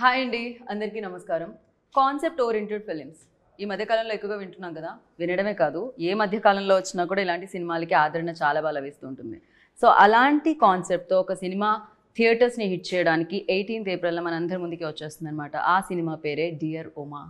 Hi అండి, అందరికీ నమస్కారం. కాన్సెప్ట్ ఓరియంటెడ్ ఫిలిమ్స్ ఈ మధ్యకాలంలో ఎక్కువగా వింటున్నాం కదా. వినడమే కాదు, ఏ మధ్యకాలంలో వచ్చినా కూడా ఇలాంటి సినిమాలకి ఆదరణ చాలా బాగా లభిస్తూ ఉంటుంది. సో అలాంటి కాన్సెప్ట్తో ఒక సినిమా థియేటర్స్ని హిట్ చేయడానికి 18th ఏప్రిల్లో మన అందరి ముందుకి వచ్చేస్తుంది అనమాట. ఆ సినిమా పేరే డియర్ ఉమా.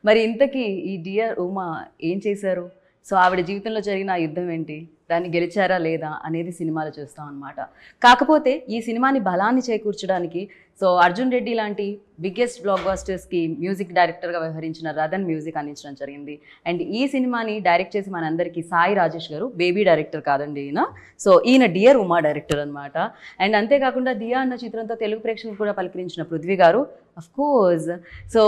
మరి ఇంతకీ ఈ డియర్ ఉమా ఏం చేశారు? సో ఆవిడ జీవితంలో జరిగిన ఆ యుద్ధం ఏంటి, దాన్ని గెలిచారా లేదా అనేది సినిమాలో చూస్తాం అనమాట. కాకపోతే ఈ సినిమాని బలాన్ని చేకూర్చడానికి సో అర్జున్ రెడ్డి లాంటి బిగ్గెస్ట్ బ్లాక్ బస్టర్స్కి మ్యూజిక్ డైరెక్టర్గా వ్యవహరించిన రతన్ మ్యూజిక్ అందించడం జరిగింది. అండ్ ఈ సినిమాని డైరెక్ట్ చేసి మనందరికీ సాయి రాజేష్ గారు, బేబీ డైరెక్టర్ కాదండి ఈయన. సో ఈయన డియర్ ఉమా డైరెక్టర్ అనమాట. అండ్ అంతేకాకుండా దియా అన్న చిత్రంతో తెలుగు ప్రేక్షకులు కూడా పలకరించిన పృథ్వీ గారు అఫ్ కోర్స్. సో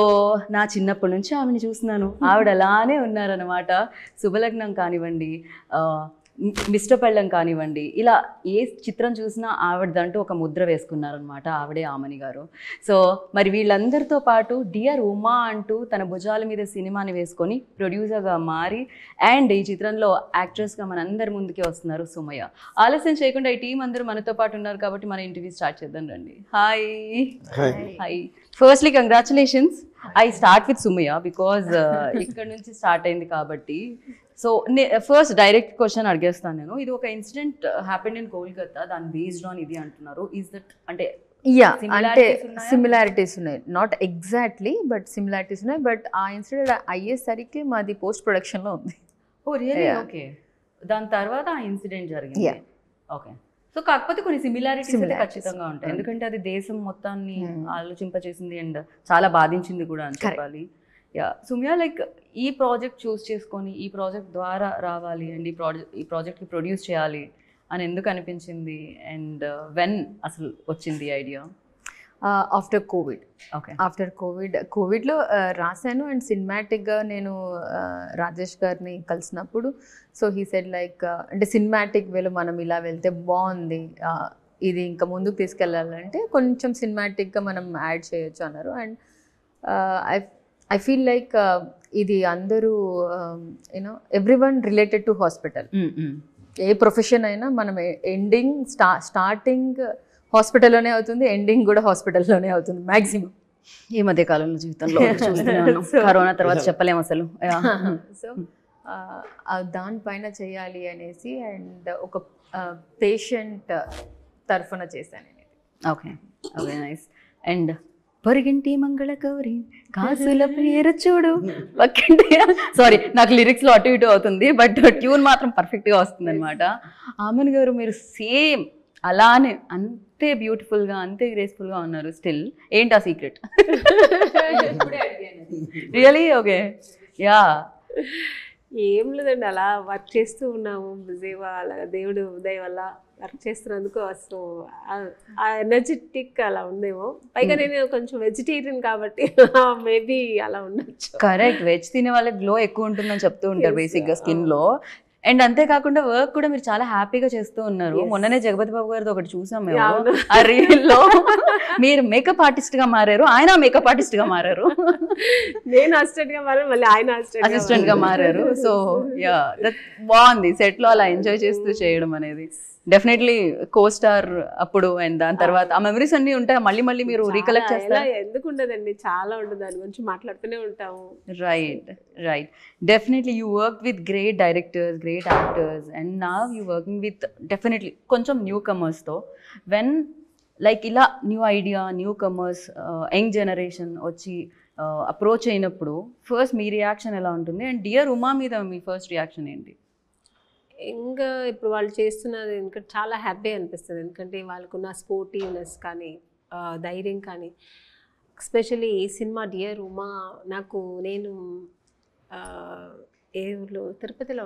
నా చిన్నప్పటి నుంచి ఆమెను చూస్తున్నాను, ఆవిడ అలానే ఉన్నారనమాట. శుభలగ్నం కానివ్వండి, మిస్టర్ పెళ్ళం కానివ్వండి, ఇలా ఏ చిత్రం చూసినా ఆవిడదంటూ ఒక ముద్ర వేసుకున్నారనమాట. ఆవిడే ఆమని గారు. సో మరి వీళ్ళందరితో పాటు డియర్ ఉమా అంటూ తన భుజాల మీద సినిమాని వేసుకొని ప్రొడ్యూసర్గా మారి అండ్ ఈ చిత్రంలో యాక్ట్రెస్గా మనందరి ముందుకే వస్తున్నారు సుమయ్య. ఆలస్యం చేయకుండా ఈ టీం అందరూ మనతో పాటు ఉన్నారు కాబట్టి మన ఇంటర్వ్యూ స్టార్ట్ చేద్దాం రండి. Hi hi. Firstly congratulations. I start with Sumayya because ఇక్కడ నుంచి స్టార్ట్ అయింది కాబట్టి. సో ఫస్ట్ డైరెక్ట్ క్వశ్చన్ అడిగేస్తాను నేను. ఇది ఒక ఇన్సిడెంట్ హ్యాపెండ్ ఇన్ కోల్కతా, దాని బేస్డ్ ఆన్ ఇది అంటున్నారు. ఈజ్ దట్ అంటే అంటే సిమిలారిటీస్ ఉన్నాయి, నాట్ ఎగ్జాక్ట్లీ బట్ సిమిలారిటీస్ ఉన్నాయి. బట్ ఆ ఇన్సిడెంట్ అయ్యేసరికి మాది పోస్ట్ ప్రొడక్షన్లో ఉంది. ఓ రియల్లీ? ఓకే. దాని తర్వాత ఆ ఇన్సిడెంట్ జరిగింది. ఓకే. సో కాకపోతే కొన్ని సిమిలారిటీస్ అయితే ఖచ్చితంగా ఉంటాయి, ఎందుకంటే అది దేశం మొత్తాన్ని ఆలోచింపచేసింది అండ్ చాలా బాధించింది కూడా అని చెప్పాలి. యా సుమ్యా, లైక్ ఈ ప్రాజెక్ట్ చూస్ చేసుకొని ఈ ప్రాజెక్ట్ ద్వారా రావాలి అండ్ ఈ ప్రాజెక్ట్కి ప్రొడ్యూస్ చేయాలి అని ఎందుకు అనిపించింది అండ్ వెన్ అసలు వచ్చింది idea? After Covid. Okay. After కోవిడ్లో రాశాను అండ్ సినిమాటిక్గా నేను రాజేష్ గారిని కలిసినప్పుడు సో హీ సెడ్ లైక్ అంటే సినిమాటిక్ వేలో మనం ఇలా వెళ్తే బాగుంది, ఇది ఇంకా ముందుకు తీసుకెళ్ళాలంటే కొంచెం సినిమాటిక్గా మనం యాడ్ చేయొచ్చు అన్నారు. అండ్ ఐ ఫీల్ లైక్ ఇది అందరూ you know every one related to hospital. A profession అయినా మనం ఎండింగ్ స్టార్టింగ్ హాస్పిటల్లోనే అవుతుంది, ఎండింగ్ కూడా హాస్పిటల్లోనే అవుతుంది మ్యాక్సిమం ఈ మధ్య కాలంలో జీవితంలో. కరోనా తర్వాత చెప్పలేము అసలు. సో దానిపైన చేయాలి అనేసి అండ్ ఒక పేషెంట్ తరఫున చేశాను నేను. Okay okay, nice. అండ్ పొరిగింటి మంగళ గౌరి కాసుల పేరు చూడు పక్కింటి, సారీ నాకు లిరిక్స్లో అటు ఇటు అవుతుంది బట్ ట్యూన్ మాత్రం పర్ఫెక్ట్గా వస్తుంది అనమాట. ఆమన్ గారు మీరు సేమ్ అలానే అంతే బ్యూటిఫుల్గా అంతే గ్రేస్ఫుల్గా ఉన్నారు స్టిల్. ఏంటి ఆ సీక్రెట్? రియలీ? ఓకే. యా ఏం లేదండి, అలా వర్క్ చేస్తూ ఉన్నాము బిజీగా, అలా దేవుడు దయ వల్ల వర్క్ చేస్తున్నందుకు అసలు ఆ ఎనర్జెటిక్ అలా ఉందేమో. పైగా నేను కొంచెం వెజిటేరియన్ కాబట్టి మేబీ అలా ఉండొచ్చు. కరెక్ట్, వెజ్ తినే వాళ్ళకి గ్లో ఎక్కువ ఉంటుందని చెప్తూ ఉంటారు బేసిక్గా స్కిన్లో. అండ్ అంతేకాకుండా వర్క్ కూడా మీరు చాలా హ్యాపీగా చేస్తూ ఉన్నారు. మొన్ననే జగపతి బాబు గారితో ఒకటి చూసాం మేము, ఆ రీల్లో మీరు మేకప్ ఆర్టిస్ట్ గా మారారు, ఆయన మేకప్ ఆర్టిస్ట్ గా మారారు. నేను అసిస్టెంట్ గా మారాను, మళ్ళీ ఆయన అసిస్టెంట్ గా మారారు. సో యా దట్ బాగుంది, సెట్ లో అలా ఎంజాయ్ చేస్తూ చేయడం అనేది. డెఫినెట్లీ కో స్టార్ అప్పుడు అండ్ దాని తర్వాత ఆ మెమరీస్ అన్ని ఉంటాయి, మళ్ళీ మళ్ళీ మీరు రీకలెక్ట్ చేస్తారు. ఎందుకు ఉండదండి, చాలా ఉంటుంది, దాని గురించి మాట్లాడుతూనే ఉంటాము. Right right, definitely you work with great directors, great actors and now you working with definitely కొంచెం న్యూ కమర్స్తో. వెన్ లైక్ ఇలా new idea, new comers, young generation వచ్చి అప్రోచ్ అయినప్పుడు ఫస్ట్ మీ రియాక్షన్ ఎలా ఉంటుంది? అండ్ డియర్ ఉమా మీద మీ ఫస్ట్ రియాక్షన్ ఏంటి? ఇంకా ఇప్పుడు వాళ్ళు చేస్తున్నది ఇంకా చాలా హ్యాపీ అనిపిస్తుంది, ఎందుకంటే వాళ్ళకున్న స్పోర్టివ్నెస్ కానీ ధైర్యం కానీ. ఎస్పెషల్లీ ఈ సినిమా డియర్ ఉమా నేను ఏ ఊళ్ళో తిరుపతిలో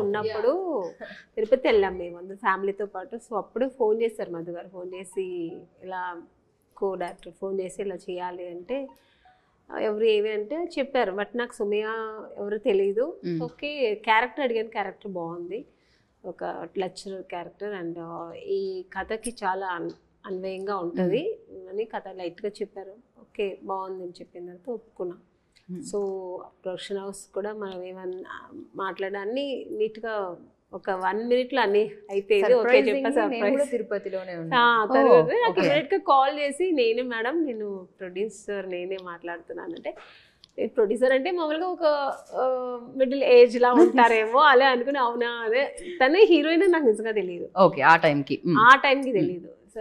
ఉన్నప్పుడు తిరుపతి వెళ్ళాం మేము అందరు ఫ్యామిలీతో పాటు. సో అప్పుడు ఫోన్ చేశారు మధు గారు, ఫోన్ చేసి ఇలా కో డైరెక్టర్ ఫోన్ చేసి ఇలా చేయాలి అంటే ఎవరు ఏవి అంటే చెప్పారు. బట్ నాకు సుమయ్య ఎవరు తెలీదు. ఓకే, క్యారెక్టర్ అడిగాను, క్యారెక్టర్ బాగుంది, ఒక లెక్చరర్ క్యారెక్టర్ అండ్ ఈ కథకి చాలా అన్వయంగా ఉంటుంది అని కథ లైట్గా చెప్పారు. ఓకే బాగుంది అని చెప్పిన తర్వాత ఒప్పుకున్నాం. సో ప్రొడక్షన్ హౌస్ కూడా మనం ఏమన్నా మాట్లాడాన్ని నీట్గా ఒక 1 minute లో అన్ని అయిపోయింది. ఓకే చెప్పా సర్ప్రైజ్. తిరుపతిలోనే తర్వాత నాకు ఇమీడియట్ గా కాల్ చేసి నేనే మేడం నేను ప్రొడ్యూసర్ నేనే మాట్లాడుతున్నానంటే ప్రొడ్యూసర్ అంటే మామూలుగా ఒక మిడిల్ ఏజ్ లా ఉంటారేమో అలా అనుకుని అవునా అదే తనే హీరోయిన్ నాకు నిజంగా తెలియదు. ఓకే ఆ టైంకి తెలియదు. సో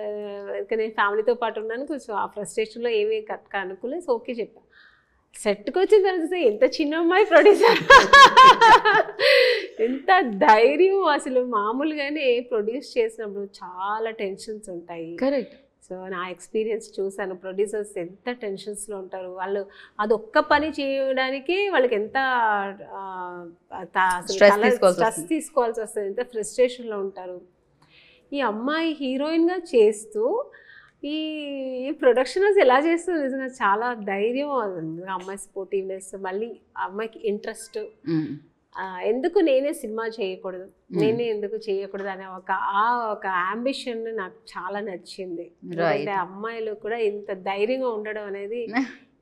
నేను ఫ్యామిలీతో పాటు ఉన్నాను కొంచెం ఆ ఫ్రస్ట్రేషన్లో ఏమీ అనుకోలేదు. సో ఓకే చెప్పా. సెట్కి వచ్చిన తర్వాత ఎంత చిన్న అమ్మాయి ప్రొడ్యూసర్ ఎంత ధైర్యం అసలు మామూలుగానే ప్రొడ్యూస్ చేసినప్పుడు చాలా టెన్షన్స్ ఉంటాయి. కరెక్ట్. సో నా ఎక్స్పీరియన్స్ చూసాను ప్రొడ్యూసర్స్ ఎంత టెన్షన్స్లో ఉంటారు వాళ్ళు. అది ఒక్క పని చేయడానికి వాళ్ళకి ఎంత స్ట్రెస్ తీసుకోవాల్సి వస్తుంది, ఎంత ఫ్రస్ట్రేషన్లో ఉంటారు. ఈ అమ్మాయి హీరోయిన్గా చేస్తూ ఈ ప్రొడక్షన్ ఎలా చేస్తుంది నిజంగా చాలా ధైర్యం. అమ్మాయి స్పోర్టివ్నెస్, మళ్ళీ అమ్మాయికి ఇంట్రెస్ట్, ఎందుకు నేనే సినిమా చేయకూడదు, నేనే ఎందుకు చేయకూడదు అనే ఒక అంబిషన్ నాకు చాలా నచ్చింది. అంటే అమ్మాయిలు కూడా ఇంత ధైర్యంగా ఉండడం అనేది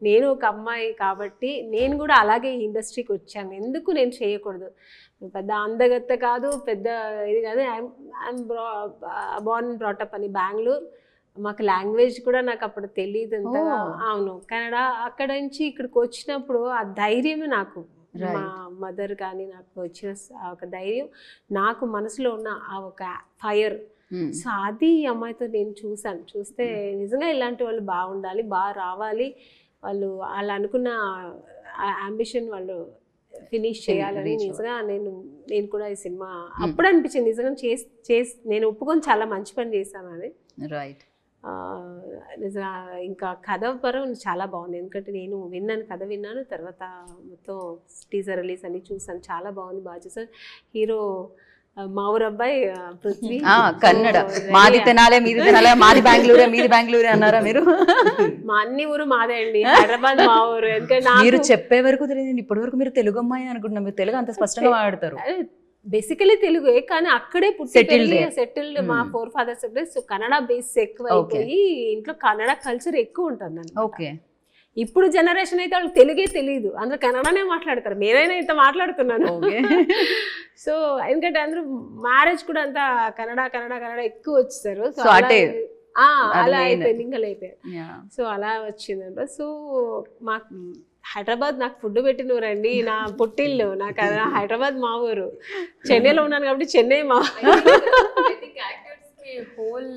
నేను ఒక అమ్మాయి కాబట్టి నేను కూడా అలాగే ఈ ఇండస్ట్రీకి వచ్చాను, ఎందుకు నేను చేయకూడదు. పెద్ద అందగత్త కాదు, పెద్ద ఇది కాదు. ఐఎమ్ బోర్న్ బ్రాటప్ అని బెంగళూరు. మాకు లాంగ్వేజ్ కూడా నాకు అప్పుడు తెలియదు అంతగా. అవును కన్నడ. అక్కడ నుంచి ఇక్కడికి వచ్చినప్పుడు ఆ ధైర్యమే నాకు మా మదర్ కానీ నాకు వచ్చిన ఒక ధైర్యం, నాకు మనసులో ఉన్న ఆ ఒక ఫైర్. సో అది ఈ అమ్మాయితో నేను చూస్తే నిజంగా ఇలాంటి వాళ్ళు బాగుండాలి, బాగా రావాలి, వాళ్ళు అనుకున్న అంబిషన్ వాళ్ళు ఫినిష్ చేయాలని నిజంగా నేను కూడా ఈ సినిమా అప్పుడు అనిపించింది నిజంగా నేను ఒప్పుకొని చాలా మంచి పని చేశాను అని. రైట్. నిజంగా ఇంకా కథ పరం చాలా బాగుంది. ఎందుకంటే నేను కథ విన్నాను, తర్వాత మొత్తం టీజర్ రిలీజ్ అన్ని చూసాను. చాలా బాగుంది, బాగా చూసాను. హీరో మా ఊరు అబ్బాయి పృథ్వీ. కన్నడ. మాది తెనాలే మీది తెనాలే, మాది బెంగళూరే మీది బెంగళూరే అన్నారా మీరు? మా అన్ని ఊరు మాదే అండి, హైదరాబాద్ మా ఊరు. ఎందుకంటే మీరు చెప్పే వరకు తెలియదు, ఇప్పటి వరకు మీరు తెలుగు అమ్మాయి అనుకుంటున్నా, మీరు తెలుగు అంత స్పష్టంగా మాట్లాడతారు. బేసికలీ తెలుగే కానీ అక్కడే సెటిల్డ్ మా 4 fathers. సో కన్నడ బేస్ ఎక్కువ అయిపోయి ఇంట్లో కన్నడ కల్చర్ ఎక్కువ ఉంటుంది. ఓకే. ఇప్పుడు జనరేషన్ అయితే వాళ్ళకి తెలుగే తెలియదు, అందరూ కన్నడనే మాట్లాడతారు. నేనైనా ఇంత మాట్లాడుతున్నాను. సో ఎందుకంటే అందరూ మ్యారేజ్ కూడా అంతా కన్నడ ఎక్కువ వచ్చేసారు. సో అలా అయిపోయింది, ఇంకా అయిపోయారు. సో అలా వచ్చిందంట. సో మాకు హైదరాబాద్ నాకు ఫుడ్ పెట్టినూరండి, నా పుట్టిల్లు. నాకు హైదరాబాద్ మా ఊరు. చెన్నైలో ఉన్నాను కాబట్టి చెన్నై మా హోల్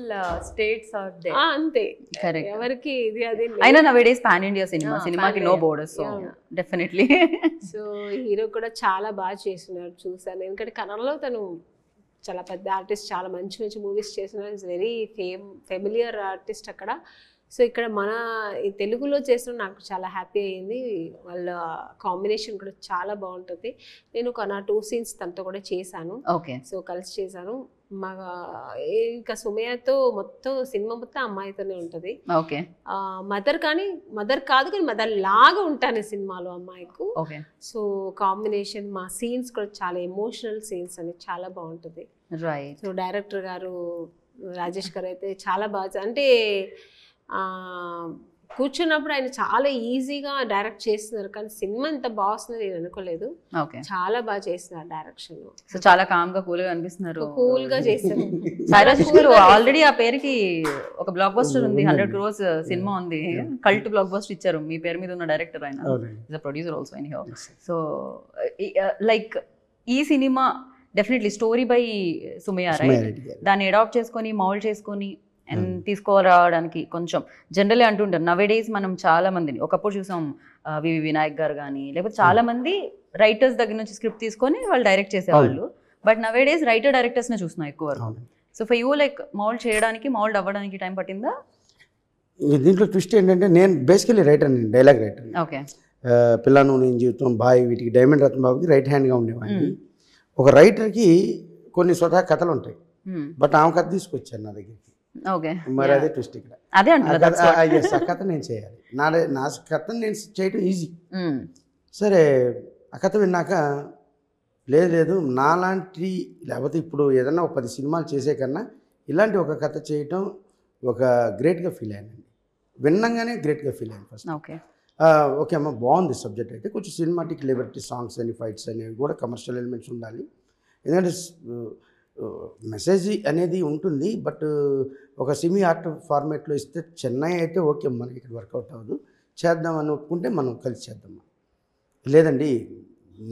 స్టేట్స్ ఆర్ దేర్. అంతే, కరెక్ట్. ఎవరికి ఇది అది. అయినా నవేడేస్ పాన్ ఇండియా సినిమాకి no borders, so definitely. So hero కూడా చాలా బాగా చేస్తున్నారు, చూసాను. ఎందుకంటే కన్నడలో తను చాలా పెద్ద ఆర్టిస్ట్, చాలా మంచి మూవీస్ చేస్తున్నారు. ఇట్స్ వెరీ ఫెమిలియర్ ఆర్టిస్ట్ అక్కడ. సో ఇక్కడ మన ఈ తెలుగులో చేసిన నాకు చాలా హ్యాపీ అయ్యింది. వాళ్ళ కాంబినేషన్ కూడా చాలా బాగుంటుంది. నేను ఒక 2 scenes తనతో కూడా చేశాను. ఓకే. సో కలిసి చేశాను. మా ఇంకా సుమయ్యతో మొత్తం సినిమా మొత్తం అమ్మాయితోనే ఉంటుంది. ఓకే. మదర్ కాదు కానీ మదర్ లాగా ఉంటాను సినిమాలో అమ్మాయికు. ఓకే. సో కాంబినేషన్, మా సీన్స్ కూడా చాలా ఎమోషనల్ సీన్స్ అని చాలా బాగుంటుంది. రైట్. సో డైరెక్టర్ గారు రాజేష్ గారు అయితే చాలా బాగా, అంటే కూర్చున్నప్పుడు ఆయన చాలా ఈజీగా డైరెక్ట్ చేస్తున్నారు, కానీ సినిమా ఎంత బాగుంది నేను అనుకోలేదు. చాలా బాగా చేస్తున్నారు డైరెక్షన్. సో చాలా కామ్ గా కూల్ గా అనిపిస్తున్నారు, కూల్ గా చేస్తారు. ఆల్రెడీ ఆ పేరుకి ఒక బ్లాక్ బస్టర్ ఉంది, 100 crores సినిమా ఉంది, కల్ట్ బ్లాక్ బస్టర్ ఇచ్చారు మీ పేరు మీద ఉన్న డైరెక్టర్ ఆయన, is a producer also in here. So like ఈ cinema definitely story by Sumayya, right? దాన్ని అడాప్ట్ చేసుకొని మౌల్డ్ చేసుకొని అండ్ తీసుకురావడానికి కొంచెం జనరల్లీ అంటుంటారు నవేడేస్ మనం చాలా మందిని, ఒకప్పుడు చూసాం వివి వినాయక్ గారు కానీ, లేకపోతే చాలా మంది రైటర్స్ దగ్గర నుంచి స్క్రిప్ట్ తీసుకొని వాళ్ళు డైరెక్ట్ చేసేవాళ్ళు. బట్ నవేడేస్ రైటర్ డైరెక్టర్స్నే చూస్తున్నాం ఎక్కువ వరకు. So for you like mould అవ్వడానికి టైం పట్టిందా? దీంట్లో ట్విస్ట్ ఏంటంటే నేను బేసికలీ రైటర్, నేను డైలాగ్ రైటర్. ఓకే. పిల్లను నేను జీవితం బాయ్ వీటికి డైమండ్ రత్నబాబుకి రైట్ హ్యాండ్గా ఉండేవాడిని. ఒక రైటర్కి కొన్ని స్వతహా కథలు ఉంటాయి, బట్ ఆమె కథ తీసుకొచ్చాను నా దగ్గరికి. ఓకే. మరి అదే ట్విస్ట్ ఇక్కడ. అదే ఆ కథ నేను చేయాలి, నా కథను నేను చేయటం ఈజీ. సరే ఆ కథ విన్నాక లేదు నాలాంటి, లేకపోతే ఇప్పుడు ఏదన్నా ఒక 10 సినిమాలు చేసే కన్నా ఇలాంటి ఒక కథ చేయటం ఒక గ్రేట్గా ఫీల్ అయ్యానండి. విన్నంగానే గ్రేట్గా ఫీల్ అయ్యాను ఫస్ట్. ఓకే అమ్మ బాగుంది సబ్జెక్ట్, అయితే కొంచెం సినిమాటిక్ లిబర్టీ, సాంగ్స్ అని, ఫైట్స్ అనేవి కూడా కమర్షియల్ ఎలిమెంట్స్ ఉండాలి. ఎందుకంటే మెసేజ్ అనేది ఉంటుంది, బట్ ఒక సెమీ ఆర్ట్ ఫార్మేట్లో ఇస్తే చెన్నై అయితే ఓకే, మనకి ఇక్కడ వర్కౌట్ అవ్వదు, చేద్దాం అని ఒప్పుకుంటే మనం కలిసి చేద్దాం. లేదండి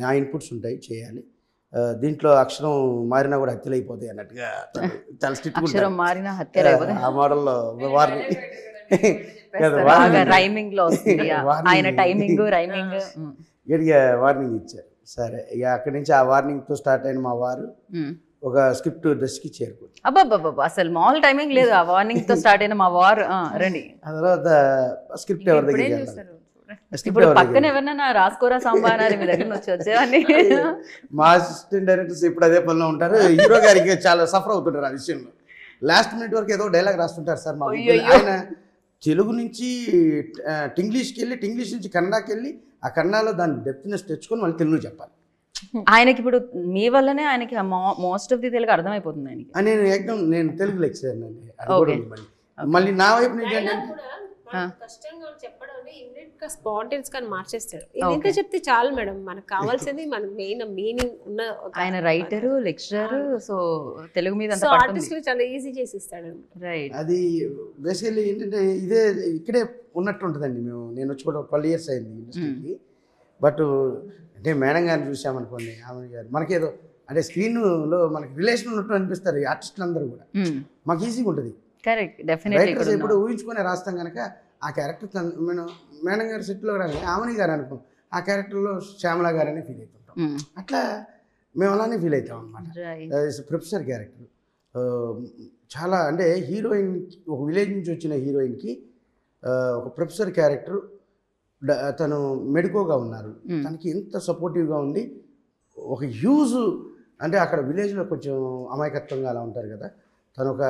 నా ఇన్పుట్స్ ఉంటాయి చేయాలి, దీంట్లో అక్షరం మారినా కూడా హత్యలు అయిపోతాయి అన్నట్టుగా చాలా స్ట్రిక్ట్ మారిన హత్య ఆ మోడల్లో వారిని రైమింగ్ లో ఆయన టైమింగ్ రైమింగ్ గట్టిగా వార్నింగ్ ఇచ్చారు. సరే ఇక అక్కడి నుంచి ఆ వార్నింగ్తో స్టార్ట్ అయిన మా వారు ఒక స్క్రిప్ట్ దశకి చేరుకుంది. అబ్బాబ్బా అసలు మామూలు టైమింగ్ లేదు, ఆ వార్నింగ్ తో స్టార్ట్ అయిన మా వారు రండి. ఆ తర్వాత స్క్రిప్ట్ ఎవరి దగ్గర ఇప్పుడు పక్కన ఎవరన్నా రాసుకోరా సంబారాలు మీ దగ్గర నుంచి వచ్చేవాన్ని. మా అసిస్టెంట్ డైరెక్టర్స్ ఇప్పుడు అదే పనిలో ఉంటారు. హీరో గారికి చాలా సఫర్ అవుతుంటారు ఆ విషయంలో. లాస్ట్ మినిట్ వరకు ఏదో డైలాగ్ రాస్తుంటారు సార్ మా ఆయన. తెలుగు నుంచి ఇంగ్లీష్కి వెళ్ళి, ఇంగ్లీష్ నుంచి కన్నడకి వెళ్ళి, ఆ కన్నడలో దాని డెప్త్నెస్ తెచ్చుకొని మళ్ళీ తెలుగు చెప్పాలి. ఆయనకి ఇప్పుడు మీ వల్లనే ఆయనకి మోస్ట్ ఆఫ్ ది తెలుగు అర్థమైపోతుంది ఆయనకి. నేను తెలుగు లెక్చరర్ అండి. మళ్ళీ నా వైపు నుంచి ఏంటంటే కష్టంగా చెప్పడం స్పాంటేనియస్ గా మార్చేస్తాడు. ఇంత చెప్తే చాలు మేడం, మనకు కావాల్సింది మన మెయిన్ మీనింగ్ ఉన్న. ఆయన రైటరు, లెక్చరర్, సో తెలుగు మీద ఆర్టిస్ట్ చాలా ఈజీ చేసి ఇస్తాడు. రైట్. అది బేసికల్లీ ఏంటంటే ఇదే ఇక్కడే ఉన్నట్టు ఉంటుందండి. నేను వచ్చి కూడా 12 years అయింది ఇండస్ట్రీకి. బట్ అంటే మేడం గారిని చూసామనుకోండి, ఆమె గారు మనకేదో అంటే స్క్రీన్లో మనకి రిలేషన్ ఉన్నట్టు అనిపిస్తారు ఈ ఆర్టిస్టులు అందరూ కూడా. మాకు ఈజీగా ఉంటుంది. Correct, definitely. రైటర్స్ ఎప్పుడు ఊహించుకొని రాస్తాం కనుక ఆ క్యారెక్టర్ మేడం గారి సెట్లో రాని ఆమెని గారు అనుకో, ఆ క్యారెక్టర్లో శ్యామల గారని ఫీల్ అవుతుంటాం. అట్లా మేము అలానే ఫీల్ అవుతాం అనమాట. ప్రొఫెసర్ క్యారెక్టర్ చాలా అంటే హీరోయిన్, ఒక విలేజ్ నుంచి వచ్చిన హీరోయిన్కి ఒక ప్రొఫెసర్ క్యారెక్టర్, తను మెడికోగా ఉన్నారు, తనకి ఎంత సపోర్టివ్గా ఉండి ఒక హ్యూజ్ అంటే అక్కడ విలేజ్లో కొంచెం అమాయకత్వంగా అలా ఉంటారు కదా, తను ఒక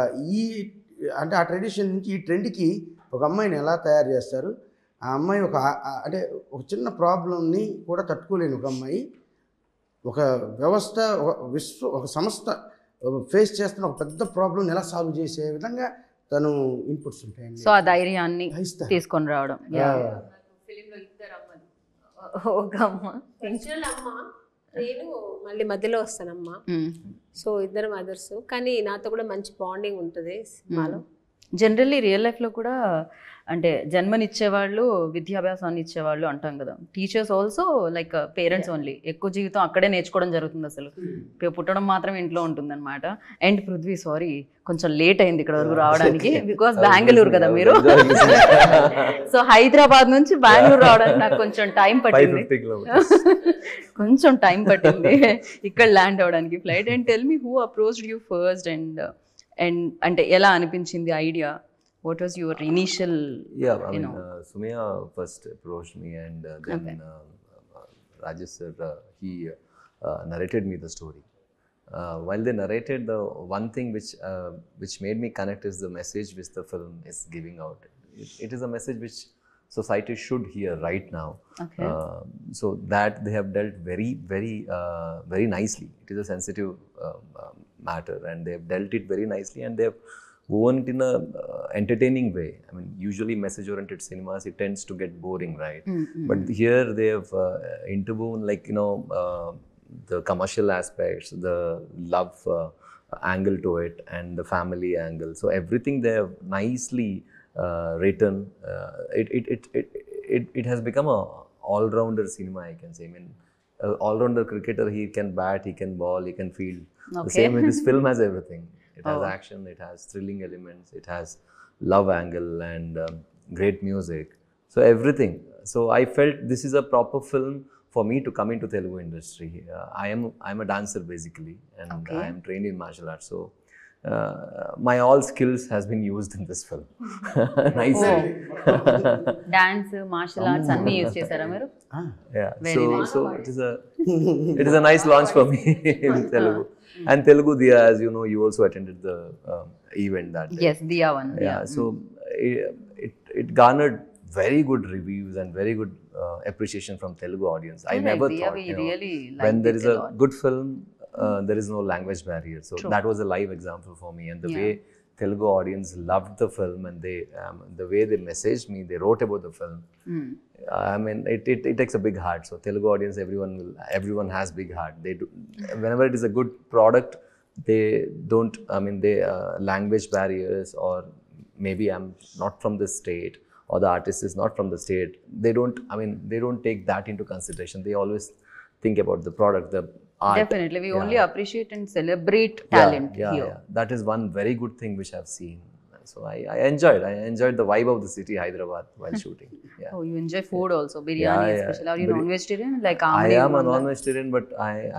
అంటే ఆ ట్రెడిషన్ నుంచి ఈ ట్రెండ్కి ఒక అమ్మాయిని ఎలా తయారు చేస్తారు. ఆ అమ్మాయి అంటే ఒక చిన్న ప్రాబ్లంని కూడా తట్టుకోలేని ఒక అమ్మాయి ఒక వ్యవస్థ, ఒక సంస్థ ఫేస్ చేస్తున్న ఒక పెద్ద ప్రాబ్లం ఎలా సాల్వ్ చేసే విధంగా తను ఇన్పుట్స్ ఉంటాయండి. సో ఆ ధైర్యాన్ని తీసుకొని రావడం. నేను మళ్ళీ మధ్యలో వస్తానమ్మా. సో ఇద్దరు మదర్స్, కానీ నాతో కూడా మంచి బాండింగ్ ఉంటుంది సినిమాలో. జనరల్లీ రియల్ లైఫ్లో కూడా అంటే జన్మనిచ్చేవాళ్ళు, విద్యాభ్యాసాన్ని ఇచ్చేవాళ్ళు అంటాం కదా. Teachers also like parents only. ఎక్కువ జీవితం అక్కడే నేర్చుకోవడం జరుగుతుంది. అసలు పుట్టడం మాత్రం ఇంట్లో ఉంటుందన్నమాట. అండ్ పృథ్వీ, సారీ కొంచెం లేట్ అయింది ఇక్కడ వరకు రావడానికి, బికాస్ బెంగళూరు కదా మీరు. సో హైదరాబాద్ నుంచి బెంగళూరు రావడానికి నాకు కొంచెం టైం పట్టింది, కొంచెం టైం పట్టింది ఇక్కడ ల్యాండ్ అవ్వడానికి flight. And tell me who approached you first and అంటే ఎలా అనిపించింది idea? What was your initial? Yeah, I mean, Sumaya first approached me, and then Rajesh sir, he narrated me the story. While they narrated, the one thing which made me connect is the message which the film is giving out. It is a message which society should hear right now. Okay. So that they have dealt very nicely. It is a sensitive matter, and they have dealt it very nicely, and they have woven it in a entertaining way. I mean, usually message-oriented cinemas, it tends to get boring, right? But here they have interwoven, like, the commercial aspects, the love angle to it, and the family angle. So everything they have nicely written. It has become a all-rounder cinema, I can say. I mean, all-rounder cricketer, he can bat, he can ball, he can field. Okay. The same way this film has everything. It has action, it has thrilling elements, it has love angle, and great music. So everything. So I felt this is a proper film for me to come into Telugu industry. I am a dancer basically, and I am trained in martial arts. So my all skills has been used in this film. Nice. Dance, martial arts, anni use chesara meeru? Yeah. So it is a nice launch for me in Telugu. And Telugu Diya, as you know, you also attended the event that day. Yes, Diya one. Yeah. So it garnered very good reviews and very good appreciation from Telugu audience. I never thought, really when there is a good film, there is no language barrier. So that was a live example for me, and the way Telugu audience loved the film, and the way they messaged me, they wrote about the film. I mean, it takes a big heart. So Telugu audience, everyone has big heart. They do, whenever it is a good product, they don't, I mean, they language barriers, or maybe I'm not from this state, or the artist is not from the state. They don't take that into consideration. They always think about the product, the art. Definitely, we only appreciate and celebrate talent here. Yeah. That is one very good thing which I've seen. So I enjoyed the vibe of the city, Hyderabad, while shooting. Yeah. Oh, you enjoy food also, biryani especially. Are you non-vegetarian? Like I am a non-vegetarian, but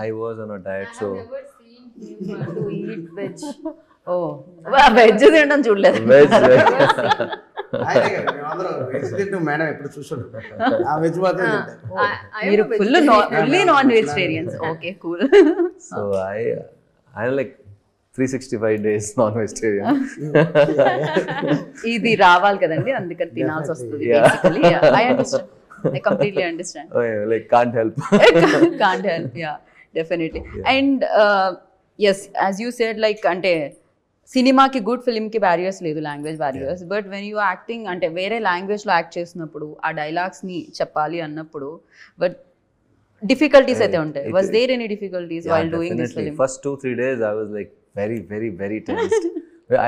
I was on a diet, so. to eat veg. Oh, veg తినడం చూడలేదు. Veg. Veg తింటూ madam ఎప్పుడు చూసుంటారు, ఆ veg మాత్రం తింటారు. మీరు fully non vegetarians. Okay, cool. So I like 365 days non-vegetarian. ఇది రావాలి కదండి, అందుకని తినాల్సి వస్తుంది basically. I understand, I completely understand. Oh, yeah, like can't help. Can't help, yeah, definitely. And yes, as you said, like అంటే సినిమాకి good ఫిల్మ్కి barriers లేదు, language barriers. But when you acting అంటే వేరే లాంగ్వేజ్లో యాక్ట్ చేసినప్పుడు ఆ డైలాగ్స్ని చెప్పాలి అన్నప్పుడు బట్ డిఫికల్టీస్ అయితే ఉంటాయి. Was there any difficulties while doing this film? First 2-3 days I was like very, very, very tensed.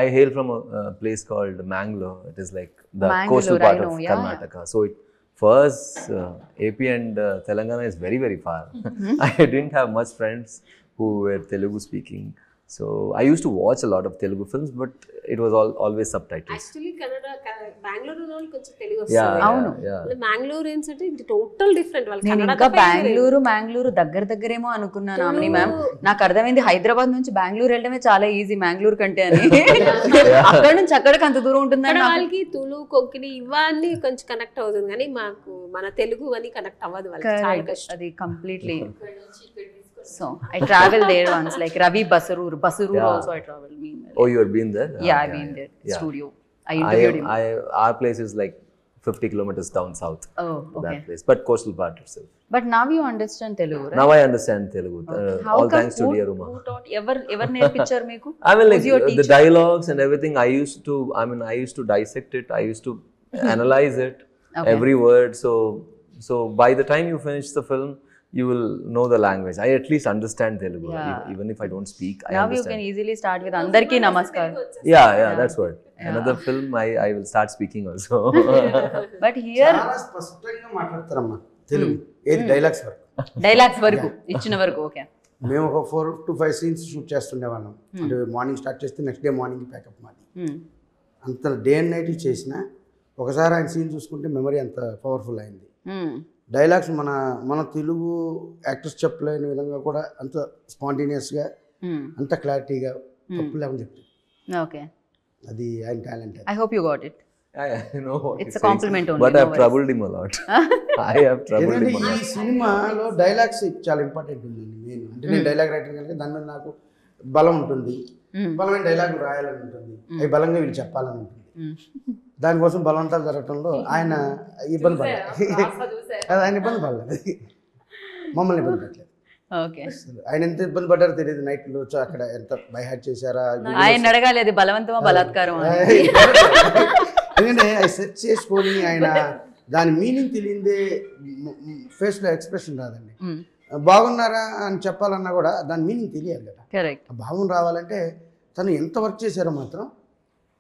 I hail from a place called Mangalore. It is like the coastal part of Karnataka. So for us, AP and Telangana is very, very far. I didn't have much friends who were Telugu speaking. So I used to watch a lot of Telugu films, but it was always subtitles. Actually Bengaluru వాళ్ళు కొంచెం Telugu Yeah, వస్తుంది. అవును. మ్యాంగ్లూరియన్స్ అంటే total different వాళ్ళు. నేను ఇంకా బెంగళూరు దగ్గరేమో అనుకున్నాను అమ్ని ma'am. నాకు అర్థమైంది హైదరాబాద్ నుంచి బెంగళూరు వెళ్ళడమే చాలా ఈజీ మ్యాంగ్లూర్ కంటే అని. అక్కడ నుంచి అక్కడికి అంత దూరం ఉంటుందని వాళ్ళకి తులు కొంకణి ఇవన్నీ కొంచెం కనెక్ట్ అవుతుంది, కానీ మాకు మన తెలుగు అని కనెక్ట్ అవ్వదు వాళ్ళకి, చాలా కష్టం. అది completely. So I traveled there once, like Ravi Basarur also I traveled. Oh, you have been there? Yeah, I've been there. Studio. I interviewed him. Our place is like 50 kilometers down south. Oh, okay. That place, but coastal part itself. But now you understand Telugu, right? Now I understand Telugu. All thanks to dear Uma. Who taught? Ever నేర్పించారు మీకు? I mean, like the dialogues and everything. I used to dissect it. I used to analyze it, every word. So by the time you finish the film, you will know the language. I at least understand Telugu, even if I don't speak. I Now understand. you can easily start with Andarki Namaskar. Yeah, that's what. Another film, I will start speaking also. But here చాలా స్పష్టంగా మాట్లాడతారమ్మా తెలుగు, ఏది dialogues వరకు. Dialogues వరకు ఇచ్చిన వరకు okay. మేము ఒక 4 to 5 scenes shoot చేస్తుండేవాళ్ళం. అంటే మార్నింగ్ స్టార్ట్ చేస్తే నెక్స్ట్ డే మార్నింగ్ ప్యాకప్ మాది. అంత డే అండ్ నైట్ చేసినా ఒకసారి ఆయన సీన్ చూసుకుంటే మెమరీ అంత పవర్ఫుల్ అయింది. డైలాగ్స్ మన తెలుగు యాక్టర్స్ చెప్పలేని విధంగా కూడా అంత స్పాంటేనియస్గా, అంత క్లారిటీగా, తప్పు లేవని చెప్తారు. ఓకే, అది ఆయన talent. I hope you got it. I know what It's a compliment only. but I've troubled him a lot. I have troubled him a ఎందుకంటే lot. ఈ సినిమాలో డైలాగ్స్ చాలా ఇంపార్టెంట్ ఉందండి. మెయిన్ అంటే నేను డైలాగ్ రైటర్ కనుక దాని మీద నాకు బలం ఉంటుంది, బలమైన డైలాగ్ రాయాలని ఉంటుంది, అవి బలంగా వీళ్ళు చెప్పాలని ఉంటుంది. దానికోసం బలవంతాలు జరగడంలో ఆయన ఇబ్బంది పడలేదు. ఆయన ఇబ్బంది పడలేదు, మమ్మల్ని ఇబ్బంది పెట్టలేదు. ఓకే, ఆయన ఎంత ఇబ్బంది పడ్డారో తెలియదు. నైట్లో అక్కడ ఎంత బైహాట్ చేశారా, ఆయన అడగాలి అది బలవంతమా బలాత్కారం అని. ఎందుకంటే అది సెర్చ్ చేసుకొని ఆయన దాని మీనింగ్ తెలియదే ఫేస్లో ఎక్స్ప్రెషన్ రాదండి. బాగున్నారా అని చెప్పాలన్నా కూడా దాని మీనింగ్ తెలియాలి కదా. కరెక్ట్. ఆ భావం రావాలంటే తను ఎంత వర్క్ చేశారో మాత్రం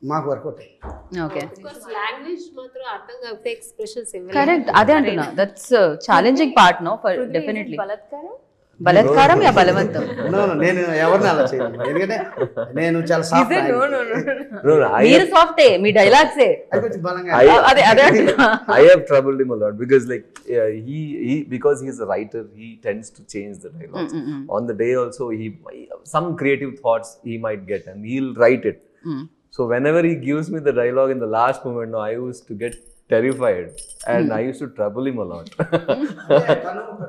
మాకు వర్కౌట్ అయ్యింది. ఓకే, లాంగ్వేజ్ మాత్రం అర్థం కాకపోతే ఎక్స్ప్రెషన్స్ కరెక్ట్. అదే అంటున్నా, that's challenging part no for definitely. బలాత్కారం యా బలవంతం? నేను ఎవరిని అలా చేయను, ఎందుకంటే నేను చాలా సాఫ్ట్. మీరు సాఫ్టే, మీ డైలాగ్సే కొంచెం బలంగా. అదే అంటున్నా. I have troubled him a lot because like because he is a writer, he tends to change the dialogues. On the day also, some creative thoughts he might get and he'll write it. So whenever he gives me the dialogue in the last moment, I used to get terrified and I used to trouble him a lot.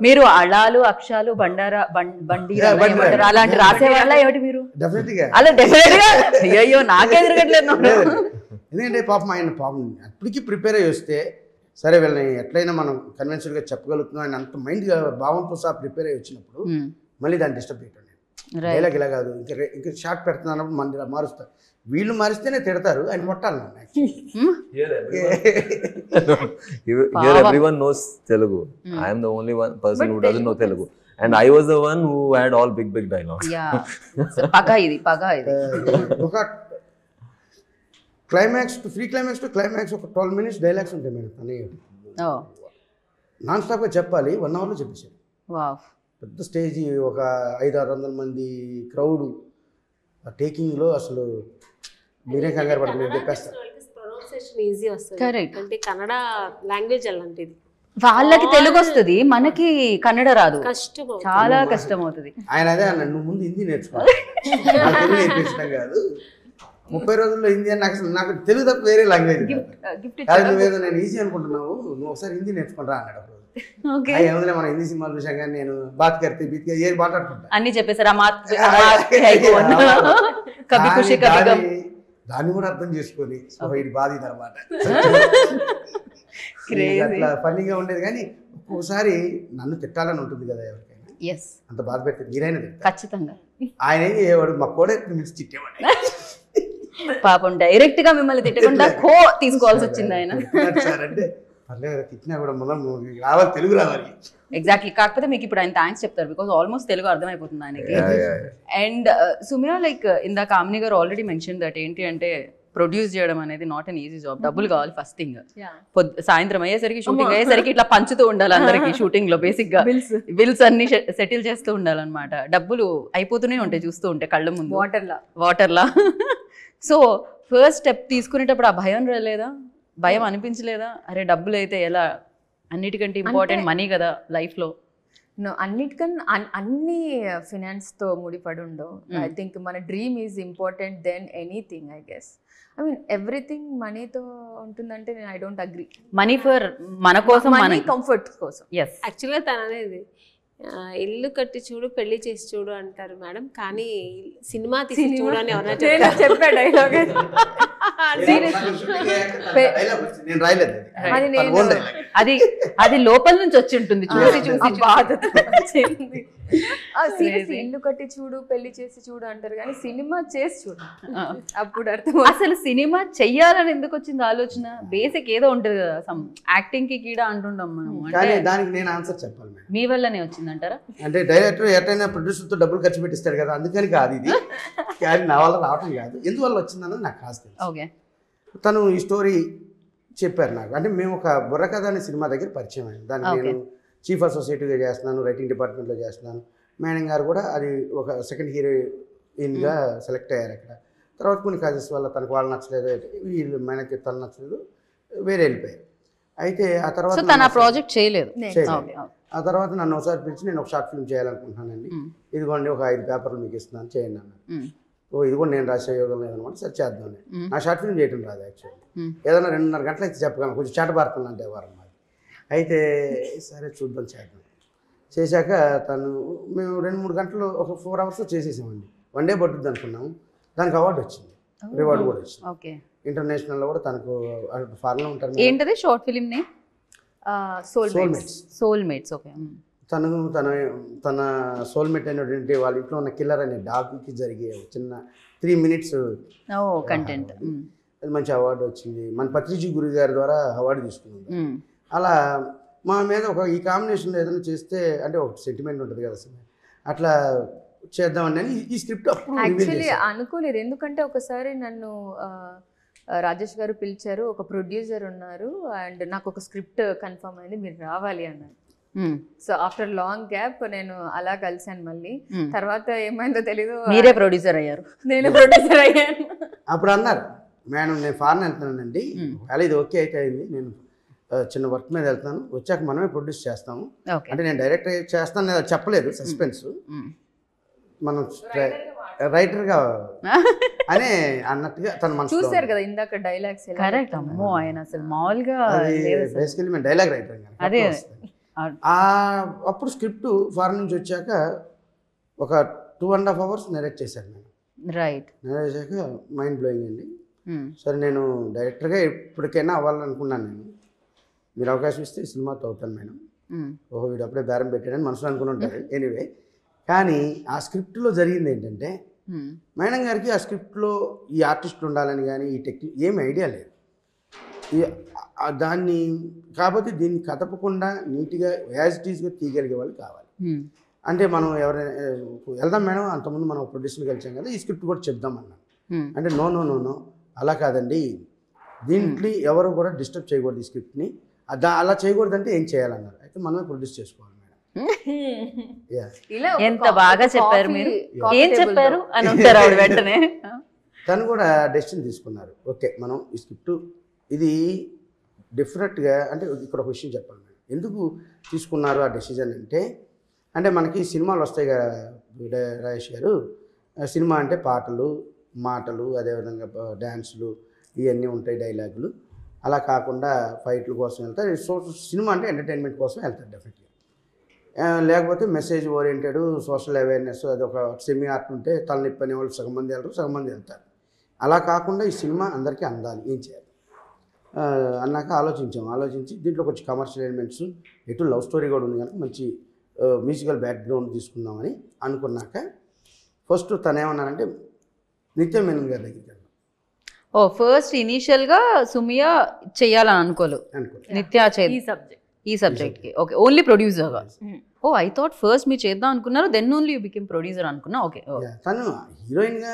మీరు అళాలు అక్షాలు బండారా బండీరా అలాంటి రాసేవాళ్ళ ఏమిటి మీరు? డెఫినెట్గా అలా definite గా. అయ్యో నాకే తిరగట్లేదు. ఎందుకంటే పాపం ఆయన అప్పటికి ప్రిపేర్ అయ్యి వస్తే సరే వీళ్ళని ఎట్లయినా మనం కన్వెన్షన్గా చెప్పగలుగుతున్నాం ఆయన అంత మైండ్గా భావంతో సహా ప్రిపేర్ అయ్యి వచ్చినప్పుడు మళ్ళీ దాన్ని డిస్టర్బ్ చేయటం. డైలాగ్ ఇలా కాదు, ఇంకా షార్ట్ పెడుతున్నప్పుడు మళ్ళీ ఇలా మారుస్తారు. వీళ్ళు మారిస్తేనే తిడతారు, ఆయన కొట్టాలి నన్ను Here everyone knows Telugu. I am the only one person who doesn't know Telugu. And I was the one who had all big dialogues. పగా ఇది ఒక క్లైమాక్స్ టు క్లైమాక్స్ ఒక 12 minutes డైలాగ్స్ ఉంటాయి మేడం. అని నాన్ స్టాప్గా చెప్పాలి, 1 hourలో చెప్పేసాడు. పెద్ద stage, ఒక 500-600 మంది క్రౌడ్, టేకింగ్లో అసలు మీరే కంగారు పడుతుంది, నేను చెప్పేస్తాను. ప్రొనౌన్సియేషన్ ఈజీ వస్తుంది, అంటే కన్నడ లాంగ్వేజ్ అలాంటిది. వాళ్ళకి తెలుగు వస్తుంది, మనకి కన్నడ రాదు, కష్టం, చాలా కష్టం అవుతుంది. ఆయన అదే అన్నాడు, నువ్వు ముందు హిందీ నేర్చుకోవాలి, నేర్పించడం కాదు 30 రోజుల్లో హిందీ అని. నాకు తెలుగు తప్ప వేరే లాంగ్వేజ్ కాదు, నువ్వేదో నేను ఈజీ అనుకుంటున్నావు, నువ్వు ఒకసారి హిందీ నేర్చుకుంటా అన్నాడు. ఏముందిలే, మన హిందీ సినిమాలు చూసాం కానీ నేను బాత్ కర్తే బీత్ ఏది మాట్లాడుకుంటా అన్ని చెప్పేసారు. దాన్ని కూడా అర్థం చేసుకొని ఇది బాధ అనమాట. అట్లా ఫన్నీగా ఉండేది. కానీ ఒక్కోసారి నన్ను తిట్టాలని ఉంటుంది కదా ఎవరికైనా, అంత బాధ పెడితే మీరైనా ఖచ్చితంగా. ఆయన ఏం చేయవాడు, మా కోడే మిల్చి తిట్టేవాడు. పాపం డైరెక్ట్ గా మిమ్మల్ని తిట్టకుండా కో తీసుకోవాల్సి వచ్చింది ఆయన. సార్ అంటే పర్లేదు, తిట్టినా కూడా మనం రావాలి, తెలుగు రావాలి. ఎగ్జాక్ట్లీ. కాకపోతే మీకు ఇప్పుడు ఆయన థ్యాంక్స్ చెప్తారు, బికాస్ ఆల్మోస్ట్ తెలుగు అర్థమైపోతుంది ఆయనకి. అండ్ సుమ్యా, లైక్ ఇందాక కామిని గారు ఆల్రెడీ మెన్షన్ దట్ ఏంటి అంటే ప్రొడ్యూస్ చేయడం అనేది నాట్ అన్ ఈజీ జాబ్. డబ్బులు కావాలి ఫస్ట్ థింగ్. సాయంత్రం అయ్యేసరికి, షూటింగ్ అయ్యేసరికి ఇట్లా పంచుతూ ఉండాలి అందరికి. షూటింగ్ లో బేసిక్ గా బిల్స్ అన్ని సెటిల్ చేస్తూ ఉండాలన్నమాట. డబ్బులు అయిపోతూనే ఉంటాయి చూస్తూ ఉంటే కళ్ళ ముందు, వాటర్లా. సో ఫస్ట్ స్టెప్ తీసుకునేటప్పుడు ఆ భయం రాలేదా, భయం అనిపించలేదా? అరే డబ్బులు అయితే ఎలా, అన్నిటికంటే ఇంపార్టెంట్ మనీ కదా లైఫ్లో. అన్నిటికన్నా అన్ని ఫినాన్స్తో ముడిపడి ఉండవు. ఐ థింక్ మన dream is important then anything. I guess I mean everything మనీతో ఉంటుందంటే నేను I don't agree. Money for మన కోసం, మన కంఫర్ట్ కోసం. యాక్చువల్గా తను అనేది ఇల్లు కట్టి చూడు పెళ్లి చేసి చూడు అంటారు మేడం, కానీ సినిమా తీసి చూడు అని ఎవరైనా చెప్పా డైలాగ్. అది లోపల నుంచి వచ్చి ఉంటుంది, చూసి చూసి బాధతో. సీరియస్లీ ఇల్లు కట్టి చూడు పెళ్లి చేసి చూడు అంటారు, కానీ సినిమా చేసి చూడు అప్పుడు అర్థం. అసలు సినిమా చెయ్యాలని ఎందుకు వచ్చింది ఆలోచన? బేసిక్ ఏదో ఉంటుంది కదా, సమ్ యాక్టింగ్ కి కీడా అంటుంటాం మనం. దానికి నేను ఆన్సర్ చెప్పాలి మేడం. మీ వల్లనే వచ్చిందంటారా? అంటే డైరెక్టర్ ఎటైనా ప్రొడ్యూసర్తో డబ్బులు ఖర్చు పెట్టిస్తాడు కదా, అందుకని కాదు ఇది. కానీ నా వల్ల రావటం కాదు, ఎందువల్ల వచ్చిందన్నది నాకు కాస్త తెలుసు. తను ఈ స్టోరీ చెప్పారు నాకు. అంటే మేము ఒక బుర్రకథ అనే సినిమా దగ్గర పరిచయం అయింది. దాన్ని నేను చీఫ్ ఆఫ్ సొసైటీగా చేస్తున్నాను, రైటింగ్ డిపార్ట్మెంట్లో చేస్తున్నాను. మేడం గారు కూడా అది ఒక సెకండ్ హీరోయిన్గా సెలెక్ట్ అయ్యారు అక్కడ. తర్వాత కొన్ని కాజెస్ వల్ల తనకు వాళ్ళు నచ్చలేదు, వీళ్ళు మేనకి తను నచ్చలేదు, వేరే వెళ్ళిపోయారు. అయితే ఆ తర్వాత ప్రాజెక్ట్ చేయలేదు. ఆ తర్వాత నన్ను ఒకసారి పిలిచి, నేను ఒక షార్ట్ ఫిల్మ్ చేయాలనుకుంటున్నానండి, ఇదిగోండి ఒక 5 పేపర్లు మీకు ఇస్తున్నాను, చేయండి అన్నారు. ఓ ఇది కూడా నేను రాసే యోగం లేదనమాట, సరే చేద్దాం. నా షార్ట్ ఫిల్మ్ చేయటం రాదు యాక్చువల్లీ. ఏదైనా 2.5 గంటలు అయితే చెప్పగలను, కొంచెం చేటబారుతుంది అంటే వారం మాది. అయితే సరే చూద్దాం చేద్దాం. చేశాక మేము 2-3 గంటలు ఒక 4 hours చేసేసామండి. 1 day పట్టుద్ది అనుకున్నాము. దానికి అవార్డు వచ్చింది, రివార్డు కూడా వచ్చింది. ఇంటర్నేషనల్లో కూడా తనకు ఫారెన్లో ఉంటారు. ఏంటది short film name? Soulmates. Okay. తన సోల్మేట్ అయినటువంటి వాళ్ళ ఇంట్లో ఉన్న కిల్లర్ అనే డాగ్కి జరిగే చిన్న 3 minutes కంటెంట్, అది మంచి అవార్డు వచ్చింది. మన పత్రిజీ గురు గారి ద్వారా అవార్డు తీసుకున్నాం. అలా మా మీద ఈ కాంబినేషన్లో ఏదైనా చేస్తే అంటే ఒక సెంటిమెంట్ ఉంటుంది కదా సార్, అట్లా చేద్దామని ఈ స్క్రిప్ట్ అప్పుడు యాక్చువల్లీ అనుకోలేదు. ఎందుకంటే ఒకసారి నన్ను రాజేష్ గారు పిలిచారు, ఒక ప్రొడ్యూసర్ ఉన్నారు అండ్ నాకు ఒక స్క్రిప్ట్ కన్ఫర్మ్ అయింది, మీరు రావాలి అన్నారు. సో ఆఫ్టర్ లాంగ్ గ్యాప్ నేను అలా కలిసాను మళ్ళీ. తర్వాత ఏమైందో తెలీదు, మీరే ప్రొడ్యూసర్ అయ్యారు. నేను ప్రొడ్యూసర్ అయ్యాను. అప్పుడు అన్నారు, మేడం నేను ఫారెన్ వెళ్తున్నానండి, అలా ఇది ఓకే అయితే అయింది, నేను చిన్న వర్క్ మీద వెళ్తాను, వచ్చాక మనమే ప్రొడ్యూస్ చేస్తాము. అంటే నేను డైరెక్ట్ చేస్తాను చెప్పలేదు, సస్పెన్స్. మనం రైటర్గా అనే అన్నట్టుగా తన మనసు చూసారు కదా ఇందాక డైలాగ్స్. కరెక్ట్. అమ్మో ఆయన అసలు మామూలుగా బేసికలీ మేము డైలాగ్ రైటర్. అదే అప్పుడు స్క్రిప్ట్ ఫారెన్ నుంచి వచ్చాక ఒక 2.5 hours నెరేట్ చేశాను నేను. రైట్. నెరేట్ చేశాక మైండ్ బ్లోయింగ్ అండి. సరే నేను డైరెక్టర్గా ఎప్పటికైనా అవ్వాలనుకున్నాను. నేను మీరు అవకాశం ఇస్తే సినిమాతో అవుతాను మేడం. ఓహో వీడు అప్పుడే బేరం పెట్టాడని మనసులో అనుకుని ఉంటారు. ఎనీవే, కానీ ఆ స్క్రిప్ట్లో జరిగింది ఏంటంటే మేడం గారికి ఆ స్క్రిప్ట్లో ఈ ఆర్టిస్ట్ ఉండాలని కానీ ఈ టెక్నిక్ ఏమి ఐడియా లేదు. దాన్ని కాకపోతే దీన్ని కదపకుండా నీట్గా యాజ్ ఇట్ ఈస్గా తీయగలిగే వాళ్ళు కావాలి. అంటే మనం ఎవరైనా వెళ్దాం మేడం, అంతకుముందు మనం ప్రొడ్యూసర్కి కలిసాం కదా, ఈ స్క్రిప్ట్ కూడా చెప్దామన్నాను. అంటే నో నో నో నో అలా కాదండి, దీంట్లో ఎవరు కూడా డిస్టర్బ్ చేయకూడదు ఈ స్క్రిప్ట్ని, అలా చేయకూడదంటే ఏం చేయాలన్నారు. అయితే మనమే ప్రొడ్యూస్ చేసుకోవాలి మేడం. ఎంత బాగా చెప్పారు మీరు, ఏం చెప్పారు అని ఉంటారు ఆవిడ వెంటనే. తను కూడా డెసిషన్ తీసుకున్నారు. ఓకే మనం ఈ స్క్రిప్ట్ ఇది డిఫరెంట్గా, అంటే ఇక్కడ ఒక విషయం చెప్పాలి మేడం, ఎందుకు తీసుకున్నారు ఆ డెసిజన్ అంటే మనకి సినిమాలు వస్తాయి కదా రాజేష్ గారు, సినిమా అంటే పాటలు మాటలు అదేవిధంగా డ్యాన్సులు ఇవన్నీ ఉంటాయి, డైలాగులు. అలా కాకుండా ఫైట్ల కోసం వెళ్తారు. సినిమా అంటే ఎంటర్టైన్మెంట్ కోసం వెళ్తారు డెఫినెట్గా. లేకపోతే మెసేజ్ ఓరియంటెడ్ సోషల్ అవేర్నెస్ అది ఒక సెమీ ఆర్ట్ ఉంటే తలనొప్పి అనే వాళ్ళు సగం మంది వెళ్తారు, సగం మంది వెళ్తారు. అలా కాకుండా ఈ సినిమా అందరికీ అందాలి, ఏం చేయాలి అన్నాక ఆలోచించి దీంట్లో కొంచెం కమర్షియల్ ఎలిమెంట్స్, ఎటు లవ్ స్టోరీ కూడా ఉంది కనుక మంచి మ్యూజికల్ బ్యాక్గ్రౌండ్ తీసుకుందామని అనుకున్నాక ఫస్ట్ తను ఏమన్నానంటే నిత్య మేనన్ గారి దగ్గరికి వెళ్ళాం. ఫస్ట్ ఇనీషియల్ గా సుమియా చెయ్యాలని అనుకోలేదు, నిత్య ఈ సబ్జెక్ట్ కి. ఓకే, ఓన్లీ ప్రొడ్యూసర్ గా. ఐ థాట్ ఫస్ట్ మీరు చేద్దాం అనుకున్నారు, then only you became producer అనుకున్నా. ఓకే, తను హీరోయిన్ గా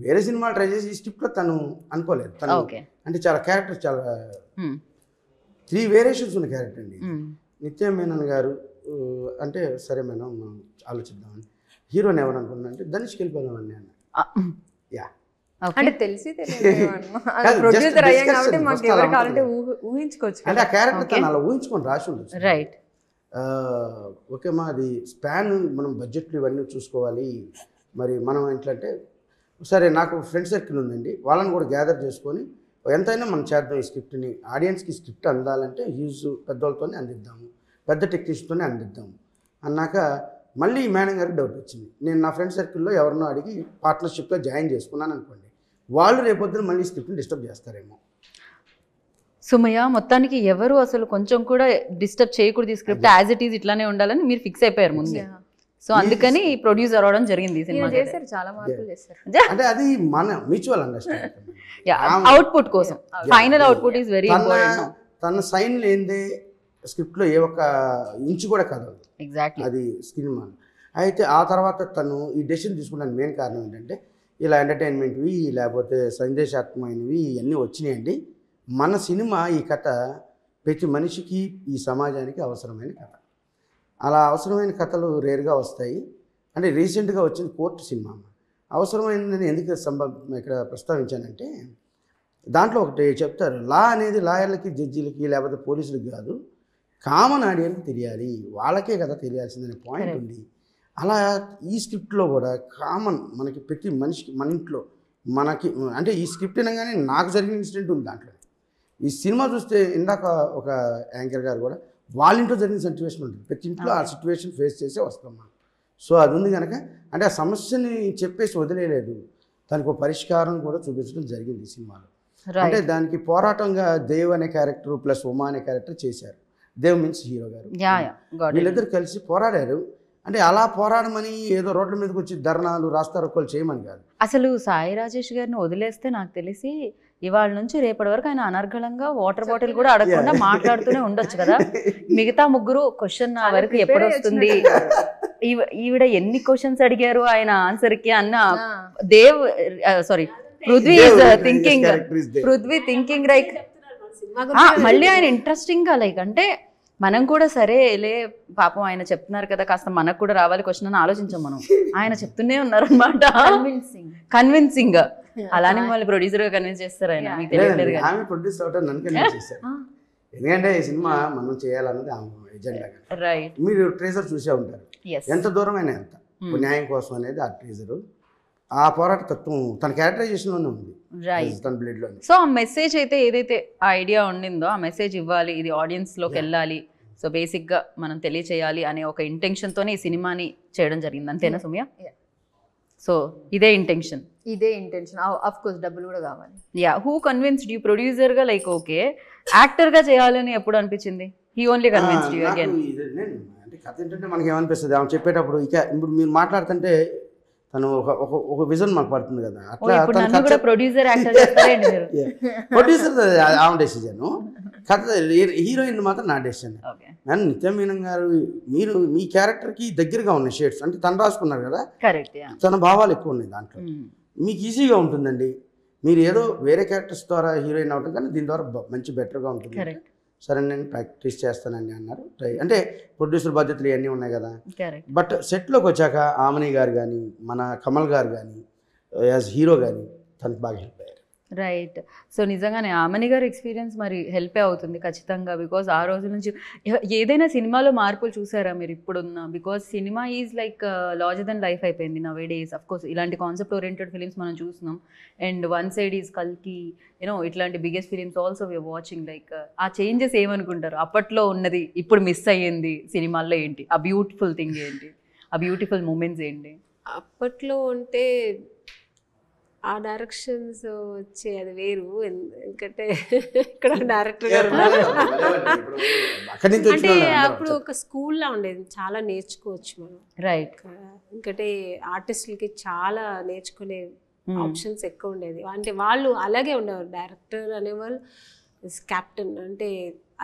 వేరే సినిమాలు ట్రై చేసి ఈ స్క్రిప్ట్ లో తను అనుకోలేదు. తను అంటే చాలా క్యారెక్టర్, చాలా 3 వేరియేషన్స్ ఉన్న క్యారెక్టర్ అండి. నిత్య మేనన్ గారు అంటే సరే మేడం మనం ఆలోచిద్దామని. హీరోని ఎవరు అనుకున్నా అంటే ధనుష్కి వెళ్ళిపోదామని అన్న. అంటే తెలిసి ప్రొడ్యూసర్ అయ్యాం కాబట్టి మాకు ఎవరు కావాలంటే ఊహించుకోవచ్చు. అంటే ఆ క్యారెక్టర్ తను అలా ఊహించుకొని రాసి ఉండొచ్చు. రైట్. ఓకే మా అది స్పాన్ మనం బడ్జెట్లు ఇవన్నీ చూసుకోవాలి. మరి మనం ఏంటంటే సరే నాకు ఫ్రెండ్ సర్కిల్ ఉందండి, వాళ్ళని కూడా గ్యాదర్ చేసుకొని ఎంతైనా మనం చేద్దాం ఈ స్క్రిప్ట్ని, ఆడియన్స్కి స్క్రిప్ట్ అందాలంటే హ్యూజ్ పెద్దవాళ్ళతోనే అందిద్దాము, పెద్ద టెక్నీషియన్తోనే అందిద్దాము అన్నాక మళ్ళీ ఈ మేడం గారికి డౌట్ వచ్చింది. నేను నా ఫ్రెండ్ సర్కిల్లో ఎవరినో అడిగి పార్ట్నర్షిప్లో జాయిన్ చేసుకున్నాను అనుకోండి, వాళ్ళు రేపొద్దున మళ్ళీ స్క్రిప్ట్ని డిస్టర్బ్ చేస్తారేమో. సుమయ్య మొత్తానికి ఎవరు అసలు కొంచెం కూడా డిస్టర్బ్ చేయకూడదు, ఈ స్క్రిప్ట్ యాజ్ ఇట్ ఈజ్ ఇట్లానే ఉండాలని మీరు ఫిక్స్ అయిపోయారు ముందే. సో అందుకని ప్రొడ్యూసర్ అవడం జరిగింది. సినిమా చేశారు, చాలా మార్పులు చేశారు. అంటే అది మన మ్యూచువల్ అండర్స్టాండింగ్, అవుట్పుట్ కోసం. Final output is very important. తన సైన్ లేనిదే స్క్రిప్ట్లో ఏ ఒక్క ఇంచు కూడా కదలదు. ఎగ్జాక్ట్లీ, అది సినిమా. అయితే ఆ తర్వాత తను ఈ డెసిషన్ తీసుకున్నాను మెయిన్ కారణం ఏంటంటే ఇలా ఎంటర్టైన్మెంట్వి లేకపోతే సందేశాత్మకమైనవి ఇవన్నీ వచ్చినాయండి. మన సినిమా ఈ కథ ప్రతి మనిషికి ఈ సమాజానికి అవసరమైన కథ. అలా అవసరమైన కథలు రేర్గా వస్తాయి. అంటే రీసెంట్గా వచ్చింది కోర్టు సినిమా. అవసరమైనదని ఎందుకు ఇక్కడ ప్రస్తావించానంటే దాంట్లో ఒకటి చెప్తారు, లా అనేది లాయర్లకి జడ్జీలకి లేకపోతే పోలీసులకి కాదు, కామన్ ఆడియన్కి తెలియాలి, వాళ్ళకే కదా తెలియాల్సిందనే పాయింట్ ఉంది. అలా ఈ స్క్రిప్ట్లో కూడా కామన్ మనకి ప్రతి మనిషికి మన ఇంట్లో మనకి అంటే ఈ స్క్రిప్ట్ అనగానే నాకు జరిగిన ఇన్సిడెంట్ ఉంది దాంట్లో. ఈ సినిమా చూస్తే ఇందాక ఒక యాంకర్ గారు కూడా వాళ్ళ ఇంట్లో జరిగిన సిచ్యువేషన్ ఉంటుంది, ప్రతి ఇంట్లో ఆ సిచ్యువేషన్ ఫేస్ చేసే వస్తాం మనం. సో అది ఉంది కనుక అంటే ఆ సమస్యని చెప్పేసి వదిలేదు, దానికి ఒక పరిష్కారం కూడా చూపించడం జరిగింది ఈ సినిమాలో. అంటే దానికి పోరాటంగా దేవ్ అనే క్యారెక్టర్ ప్లస్ ఉమా అనే క్యారెక్టర్ చేశారు. దేవ్ మీన్స్ హీరో గారు, వీళ్ళిద్దరు కలిసి పోరాడారు. అంటే అలా పోరాడమని ఏదో రోడ్ల మీదకి వచ్చి ధర్నాలు రాస్తారోకోలు చేయమని కాదు. అసలు సాయి రాజేష్ గారిని వదిలేస్తే నాకు తెలిసి ఇవాళ నుంచి రేపటి వరకు ఆయన అనర్గళంగా వాటర్ బాటిల్ కూడా అడగకుండా మాట్లాడుతూనే ఉండొచ్చు కదా. మిగతా ముగ్గురు క్వశ్చన్ నా వరకు ఎప్పుడు వస్తుంది, ఈవిడ ఎన్ని క్వశ్చన్స్ అడిగారు ఆయన ఆన్సర్కి అన్న దేవ్ పృథ్వీ థింకింగ్ లైక్ మళ్ళీ ఆయన ఇంట్రెస్టింగ్ గా లైక్ అంటే మనం కూడా సరే లే పాపం ఆయన చెప్తున్నారు కదా కాస్త మనకు కూడా రావాలి క్వశ్చన్ అని ఆలోచించాం మనం. ఆయన చెప్తూనే ఉన్నారు అనమాట, కన్విన్సింగ్ గా. అలానే మళ్ళీ ప్రొడ్యూసర్ గా కన్విన్స్ చేస్తారు ఆయన, మీకు తెలియట్లేదు కదా. ప్రొడ్యూసర్ అవటం నన్ను కన్విన్స్ చేశారు, ఎందుకంటే ఈ సినిమా మనం చేయాలన్నది ఎజెండా. రైట్, మీరు ట్రేజర్ చూసే ఉంటారు, ఎంత దూరమైనా ఎంత న్యాయం కోసం అనేది ఆ ట్రేజరు. ఆ పోరాట తత్వం తన క్యారెక్టరైజేషన్లోనే ఉంది, తన బ్లడ్లో. సో ఆ మెసేజ్ అయితే ఏదైతే ఆ ఐడియా ఉండిందో ఆ మెసేజ్ ఇవ్వాలి, ఇది ఆడియన్స్లోకి వెళ్ళాలి, సో బేసిక్గా మనం తెలియచేయాలి అనే ఒక ఇంటెన్షన్తోనే ఈ సినిమాని చేయడం జరిగింది, అంతేనా సుమియా? సో ఇదే ఇంటెన్షన్ ఆఫ్ కోర్స్ డబ్బులు కూడా కావాలి. హూ కన్విన్స్డ్ యూ ప్రొడ్యూసర్గా లైక్ ఓకే యాక్టర్గా చేయాలని ఎప్పుడు అనిపించింది? He only convinced you again? అంటే కథ ఏంటంటే మనకి ఏమనిపిస్తుంది ఆమె చెప్పేటప్పుడు, ఇక ఇప్పుడు మీరు మాట్లాడుతుంటే తను ఒక విజన్ మాకు పడుతుంది కదా, ఓ, ఇప్పుడు నన్ను కూడా ప్రొడ్యూసర్ యాక్టర్ చేస్తారండి మీరు. ప్రొడ్యూసర్ ఆమె డెసిజన్, కథ హీరోయిన్ మాత్రం నా డెసిజన్. ఓకే, అండ్ నిత్య మీనన్ గారు మీరు మీ క్యారెక్టర్కి దగ్గరగా ఉన్నాయి షేడ్స్, అంటే తను రాసుకున్నారు కదా, కరెక్ట్. తన భావాలు ఎక్కువ ఉన్నాయి దాంట్లో, మీకు ఈజీగా ఉంటుందండి. మీరు ఏదో వేరే క్యారెక్టర్స్ ద్వారా హీరోయిన్ అవ్వటం కానీ దీని ద్వారా మంచి బెటర్గా ఉంటుంది. కరెక్ట్. సరే నేను ప్రాక్టీస్ చేస్తానండి అన్నారు. అంటే ప్రొడ్యూసర్ బాధ్యతలు ఇవన్నీ ఉన్నాయి కదా. కరెక్ట్. బట్ సెట్లోకి వచ్చాక ఆమని గారు కానీ మన కమల్ గారు కానీ యాజ్ హీరో కానీ తనకు బాగా హెల్ప్ అయ్యారు. రైట్. సో నిజంగానే ఆమని గారి ఎక్స్పీరియన్స్ మరి హెల్పే అవుతుంది ఖచ్చితంగా. బికాజ్ ఆ రోజు నుంచి ఏదైనా సినిమాలో మార్పులు చూసారా మీరు ఇప్పుడున్న? Because cinema is like larger than life అయిపోయింది నవ్ డేస్. అఫ్ కోర్స్ ఇలాంటి కాన్సెప్ట్ ఓరియంటెడ్ ఫిలిమ్స్ మనం చూస్తున్నాం. అండ్ వన్ సైడ్ ఈజ్ కల్కి, యూనో ఇట్లాంటి biggest films also we're watching. Like ఆ చేంజెస్ ఏమనుకుంటారు? అప్పట్లో ఉన్నది ఇప్పుడు మిస్ అయ్యింది సినిమాల్లో ఏంటి? ఆ బ్యూటిఫుల్ థింగ్ ఏంటి? ఆ బ్యూటిఫుల్ మూమెంట్స్ ఏంటి? అప్పట్లో అంటే ఆ డైరెక్షన్స్ వచ్చే అది వేరు. ఎందుకంటే ఇక్కడ డైరెక్టర్ అంటే అప్పుడు ఒక స్కూల్లా ఉండేది, చాలా నేర్చుకోవచ్చు మనం. రైట్. ఎందుకంటే ఆర్టిస్టులకి చాలా నేర్చుకునే ఆప్షన్స్ ఎక్కువ ఉండేది. అంటే వాళ్ళు అలాగే ఉండేవారు, డైరెక్టర్ అనేవాళ్ళు కెప్టెన్ అంటే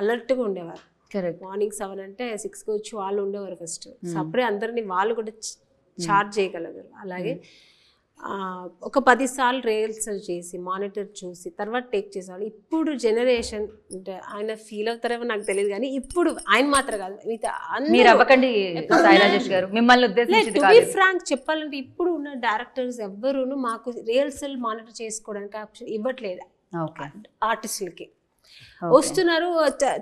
అలర్ట్గా ఉండేవారు. కరెక్ట్. మార్నింగ్ 7 అంటే 6కి వచ్చి వాళ్ళు ఉండేవారు ఫస్ట్. సో అప్పుడే అందరినీ వాళ్ళు కూడా చార్జ్ చేయగలగారు. అలాగే ఒక 10 సార్లు రిహర్సల్ చేసి మానిటర్ చూసి తర్వాత టేక్ చేసేవాళ్ళు. ఇప్పుడు జనరేషన్ అంటే ఆయన ఫీల్ అవుతారేమో నాకు తెలియదు, కానీ ఇప్పుడు ఆయన మాత్రం కాదు, మీరు అవ్వకండి సాయి రాజేష్ గారు, మిమ్మల్ని ఉద్దేశించి టు బి ఫ్రాంక్ చెప్పాలంటే ఇప్పుడు ఉన్న డైరెక్టర్స్ ఎవ్వరూను మాకు రిహర్సల్ మానిటర్ చేసుకోవడానికి ఆప్షన్ ఇవ్వట్లేదు ఆర్టిస్టులకి. వస్తున్నారు,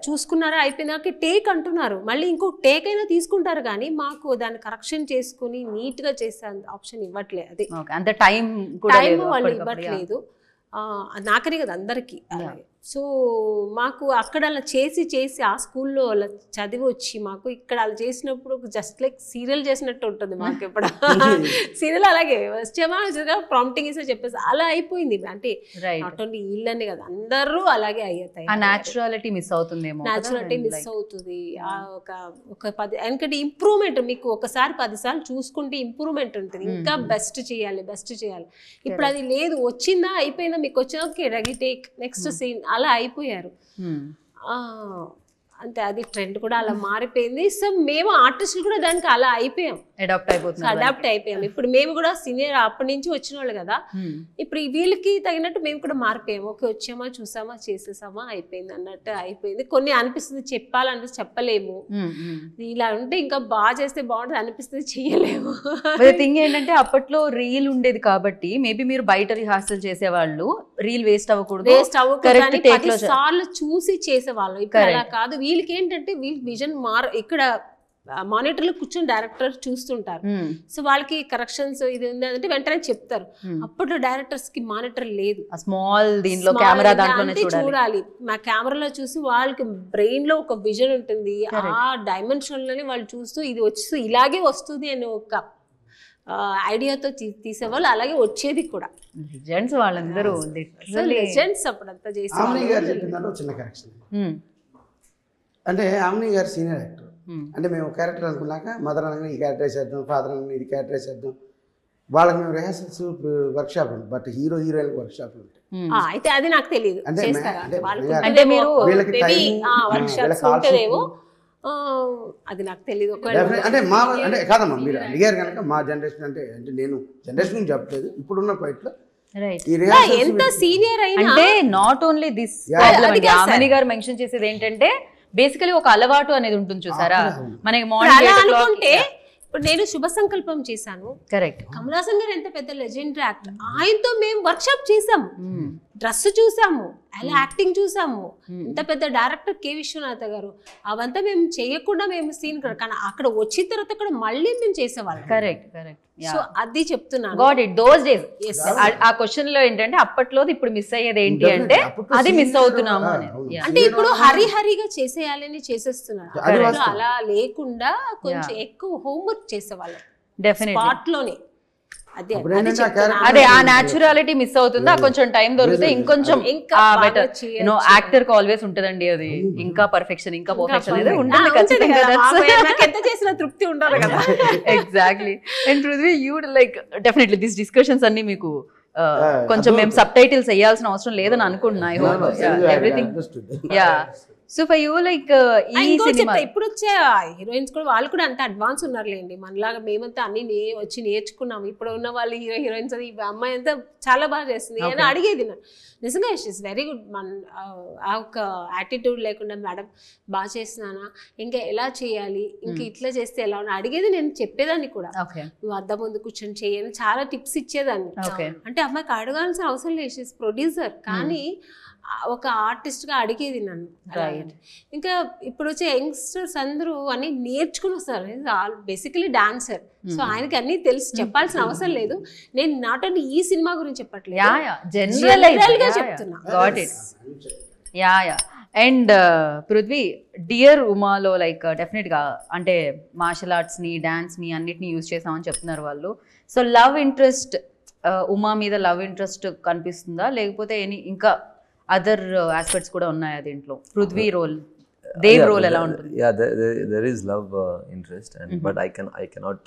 చూసుకున్నారా, అయిపోయినాక టేక్ అంటున్నారు, మళ్ళీ ఇంకో టేక్ అయినా తీసుకుంటారు, కానీ మాకు దాన్ని కరెక్షన్ చేసుకుని నీట్గా చేసే ఆప్షన్ ఇవ్వట్లేదు. అది అంత టైం వాళ్ళు ఇవ్వట్లేదు. నాకనే కదా అందరికీ. సో మాకు అక్కడ అలా చేసి ఆ స్కూల్లో అలా చదివి వచ్చి మాకు ఇక్కడ అలా చేసినప్పుడు జస్ట్ లైక్ సీరియల్ చేసినట్టు ఉంటుంది మాకు. ఇప్పుడు సీరియల్ అలాగే వచ్చామా ప్రాంప్టింగ్ ఇస్తే చెప్పేసి అలా అయిపోయింది. అంటే నాట్ ఓన్లీ వీళ్ళని కదా, అందరూ అలాగే అయ్యాయి. న్యాచురాలిటీ మిస్ అవుతుందేమో, న్యాచురాలిటీ మిస్ అవుతుంది. ఒక 10 ఎందుకంటే ఇంప్రూవ్మెంట్ మీకు ఒకసారి 10 సార్లు చూసుకుంటే ఇంప్రూవ్మెంట్ ఉంటుంది, ఇంకా బెస్ట్ చేయాలి. ఇప్పుడు అది లేదు, వచ్చిందా అయిపోయిందా, మీకు వచ్చినా okay ready take next scene అలా అయిపోయారు. అంటే అది ట్రెండ్ కూడా అలా మారిపోయింది. సో మేము ఆర్టిస్టులు కూడా దానికి అలా అయిపోయాం, అడాప్ట్ అయిపోయాం. ఇప్పుడు మేము కూడా సీనియర్ అప్పటి నుంచి వచ్చిన వాళ్ళు కదా, ఇప్పుడు వీళ్ళకి తగినట్టు మేము కూడా మారిపోయాము. ఓకే వచ్చామా చూసామా చేసేసామా అయిపోయింది అన్నట్టు అయిపోయింది. కొన్ని అనిపిస్తుంది చెప్పాలనిపిస్తుంది చెప్పలేము, ఇలా ఉంటే ఇంకా బాగా చేస్తే బాగుంటుంది అనిపిస్తుంది చెయ్యలేము. థింగ్ ఏంటంటే అప్పట్లో రీల్ ఉండేది కాబట్టి మేబీ మీరు బయట రిహార్సల్ చేసేవాళ్ళు, రీల్ వేస్ట్ అవ్వకూడదు 10 సార్లు చూసి చేసేవాళ్ళు. ఇప్పుడు అలా కాదు. వీళ్ళకి ఏంటంటే వీళ్ళకి విజన్ ఇక్కడ మానిటర్లో కూర్చొని డైరెక్టర్ చూస్తుంటారు. సో వాళ్ళకి కరెక్షన్స్ ఇది ఉంది అంటే వెంటనే చెప్తారు. అప్పట్లో డైరెక్టర్స్ కి మానిటర్ లేదు, స్మాల్ దీంట్లో కెమెరా దాంట్లోనే చూడాలి. మా కెమెరాలో చూసి వాళ్ళకి బ్రెయిన్ లో ఒక విజన్ ఉంటుంది, ఆ డైమెన్షన్ లోనే వాళ్ళు చూస్తూ ఇది వచ్చి ఇలాగే వస్తుంది అని ఒక ఐడియాతో తీసేవాళ్ళు. అలాగే వచ్చేది కూడా. లెజెండ్స్ వాళ్ళందరూ, లెజెండ్స్ అప్పుడంతా చేసి. చిన్న కరెక్షన్ అంటే ఆమెని గారు సీనియర్ యాక్టర్, అంటే మేము క్యారెక్టర్ అనుకున్నాక మదర్ అనగా ఈ క్యారెక్టర్ వేసేద్దాం, ఫాదర్ అనగా ఇది క్యారెక్టర్ వేసేద్దాం. వాళ్ళకి మేము రిహార్సల్స్ వర్క్షాప్ ఉంది, బట్ హీరోయిన్ వర్క్షాప్లు ఉంటాయి. అయితే అది నాకు తెలియదు, అంటే మీరు అది నాకు తెలియదు. అంటే అంటే కాదమ్మా మీరు అడిగారు కనుక మా జనరేషన్ అంటే నేను జనరేషన్ చెప్పలేదు, ఇప్పుడున్న పాయింట్లో ఎంత సీనియర్ అయినా అంటే నాట్ ఓన్లీ దిస్ ఆమని గారు మెన్షన్ చేసేది ఏంటంటే బేసికలీ ఒక అలవాటు అనేది ఉంటుంది చూసారా మనకి మార్నింగ్. ఇప్పుడు నేను శుభ సంకల్పం చేశాను, కరెక్ట్. కమల్ హాసన్ గారు ఎంత పెద్ద లెజెండరీ యాక్టర్, ఆయనతో మేము వర్క్షాప్ చేసాము, డ్రెస్ చూసాము, అలా యాక్టింగ్ చూసాము. ఎంత పెద్ద డైరెక్టర్ కె విశ్వనాథ గారు, అవంతా మేము చేయకుండా మేము సీన్ కానీ అక్కడ వచ్చిన తర్వాత కూడా మళ్ళీ మేము చేసేవాళ్ళం. కరెక్ట్. సో అది చెప్తున్నాను. Got it those days. ఆ క్వశ్చన్ లో ఏంటంటే అప్పట్లో ఇప్పుడు మిస్ అయ్యేది ఏంటి అంటే అది మిస్ అవుతున్నాము అనేది. అంటే ఇప్పుడు హరిగా చేసేయాలని చేసేస్తున్నారు, అలా లేకుండా కొంచెం ఎక్కువ హోంవర్క్ చేసేవాళ్ళం డెఫినెట్లీ స్పాట్ లోనే. అదే అప్పుడు అది ఏంటంటే ఆ చెప్తున్నా. character- అదే ఆ న్యాచురాలిటీ మిస్ అవుతుందా కొంచెం టైం దొరికితే ఇంకొంచెం ఇంకా బాగా బెటర్ చేయొచ్చు. యాక్టర్ కి ఆల్వేస్ ఉంటదండి అది ఇంకా పర్ఫెక్షన్ ఇంకా పర్ఫెక్షన్ అనేది ఆ, ఉంటుంది ఉంటుంది ఖచ్చితంగా కదా, నాకు ఎంత చేసినా తృప్తి ఉండదు కదా. Exactly and Prithvi you like definitely this discussions అన్ని మీకు కొంచెం మేము అర్థమవుతుంది. సబ్ టైటిల్స్ వేయాల్సిన అవసరం లేదని అనుకుంటున్నా I hope everything yeah so for you like ఈ ఇంకోటి సినిమా చెప్తా, ఇప్పుడు వచ్చే హీరోయిన్స్ కూడా వాళ్ళు కూడా అంత అడ్వాన్స్ ఉన్నారులేండి, మనలాగా మేమంతా అన్ని వచ్చి నేర్చుకున్నాం. ఇప్పుడు ఉన్న వాళ్ళు హీరోయిన్స్ అది ఈ అమ్మాయి అంతా చాలా బాగా చేస్తుంది అని అడిగేది నేను. నిజంగా ఇస్ వెరీ గుడ్. ఆ ఒక యాటిట్యూడ్ లేకుండా మేడం బాగా చేస్తున్నానా, ఇంకా ఎలా చేయాలి, ఇంకా ఇట్లా చేస్తే ఎలా ఉన్నా అడిగేది, నేను చెప్పేదాన్ని కూడా. ఓకే నువ్వు అద్దం ముందు కూర్చొని చేయని చాలా టిప్స్ ఇచ్చేదాన్ని. ఓకే అంటే అమ్మాయికి అడగాల్సిన అవసరం లేదు, షీస్ ప్రొడ్యూసర్, కానీ ఒక ఆర్టిస్ట్గా అడిగేది నన్ను. రైట్ ఇంకా ఇప్పుడు వచ్చే యంగ్స్టర్స్ అందరూ అన్ని నేర్చుకుని వస్తారు, బేసికలీ డాన్సర్. సో ఆయనకి అన్ని తెలిసి చెప్పాల్సిన అవసరం లేదు. నేను నాట్ ఓన్లీ ఈ సినిమా గురించి చెప్పట్లేదు, యా యా జనరల్ గా చెప్తున్నా. Got it yeah yeah and Prithvi dear ఉమాలో లైక్ డెఫినెట్గా అంటే మార్షల్ ఆర్ట్స్ని డాన్స్ని అన్నిటిని యూజ్ చేసామని చెప్తున్నారు వాళ్ళు. సో లవ్ ఇంట్రెస్ట్ ఉమా మీద లవ్ ఇంట్రెస్ట్ కనిపిస్తుందా లేకపోతే ఇంకా అదర్ ఆస్పెక్ట్స్ కూడా ఉన్నాయా దీంట్లో? పృథ్వీ రోల్ దేవ్ రోల్ ఎలా ఉంటుంది? Yeah, there is love interest, and but I cannot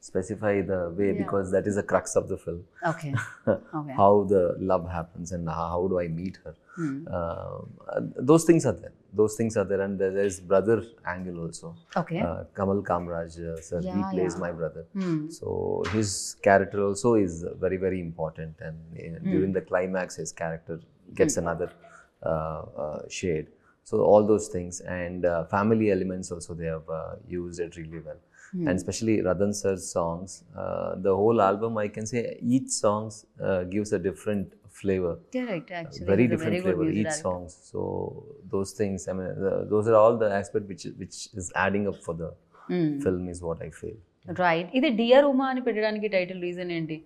specify the way because that is the crux of the film. Okay okay How the love happens and how do I meet her. Those things are there, and there is brother angle also. Okay Kamal Kamraj sir, he plays my brother, so his character also is very very important, and during the climax his character gets another shade. So all those things, and family elements also they have used it really well. And especially Radhan sir's songs, the whole album I can say each songs gives a different flavor. Correct, actually. Very He's a different very good flavor music each director. songs. So those things, I mean, those are all the aspects which is adding up for the film is what I feel. Right. ఇది dear Uma అని పెట్టడానికి title reason ఏంటి?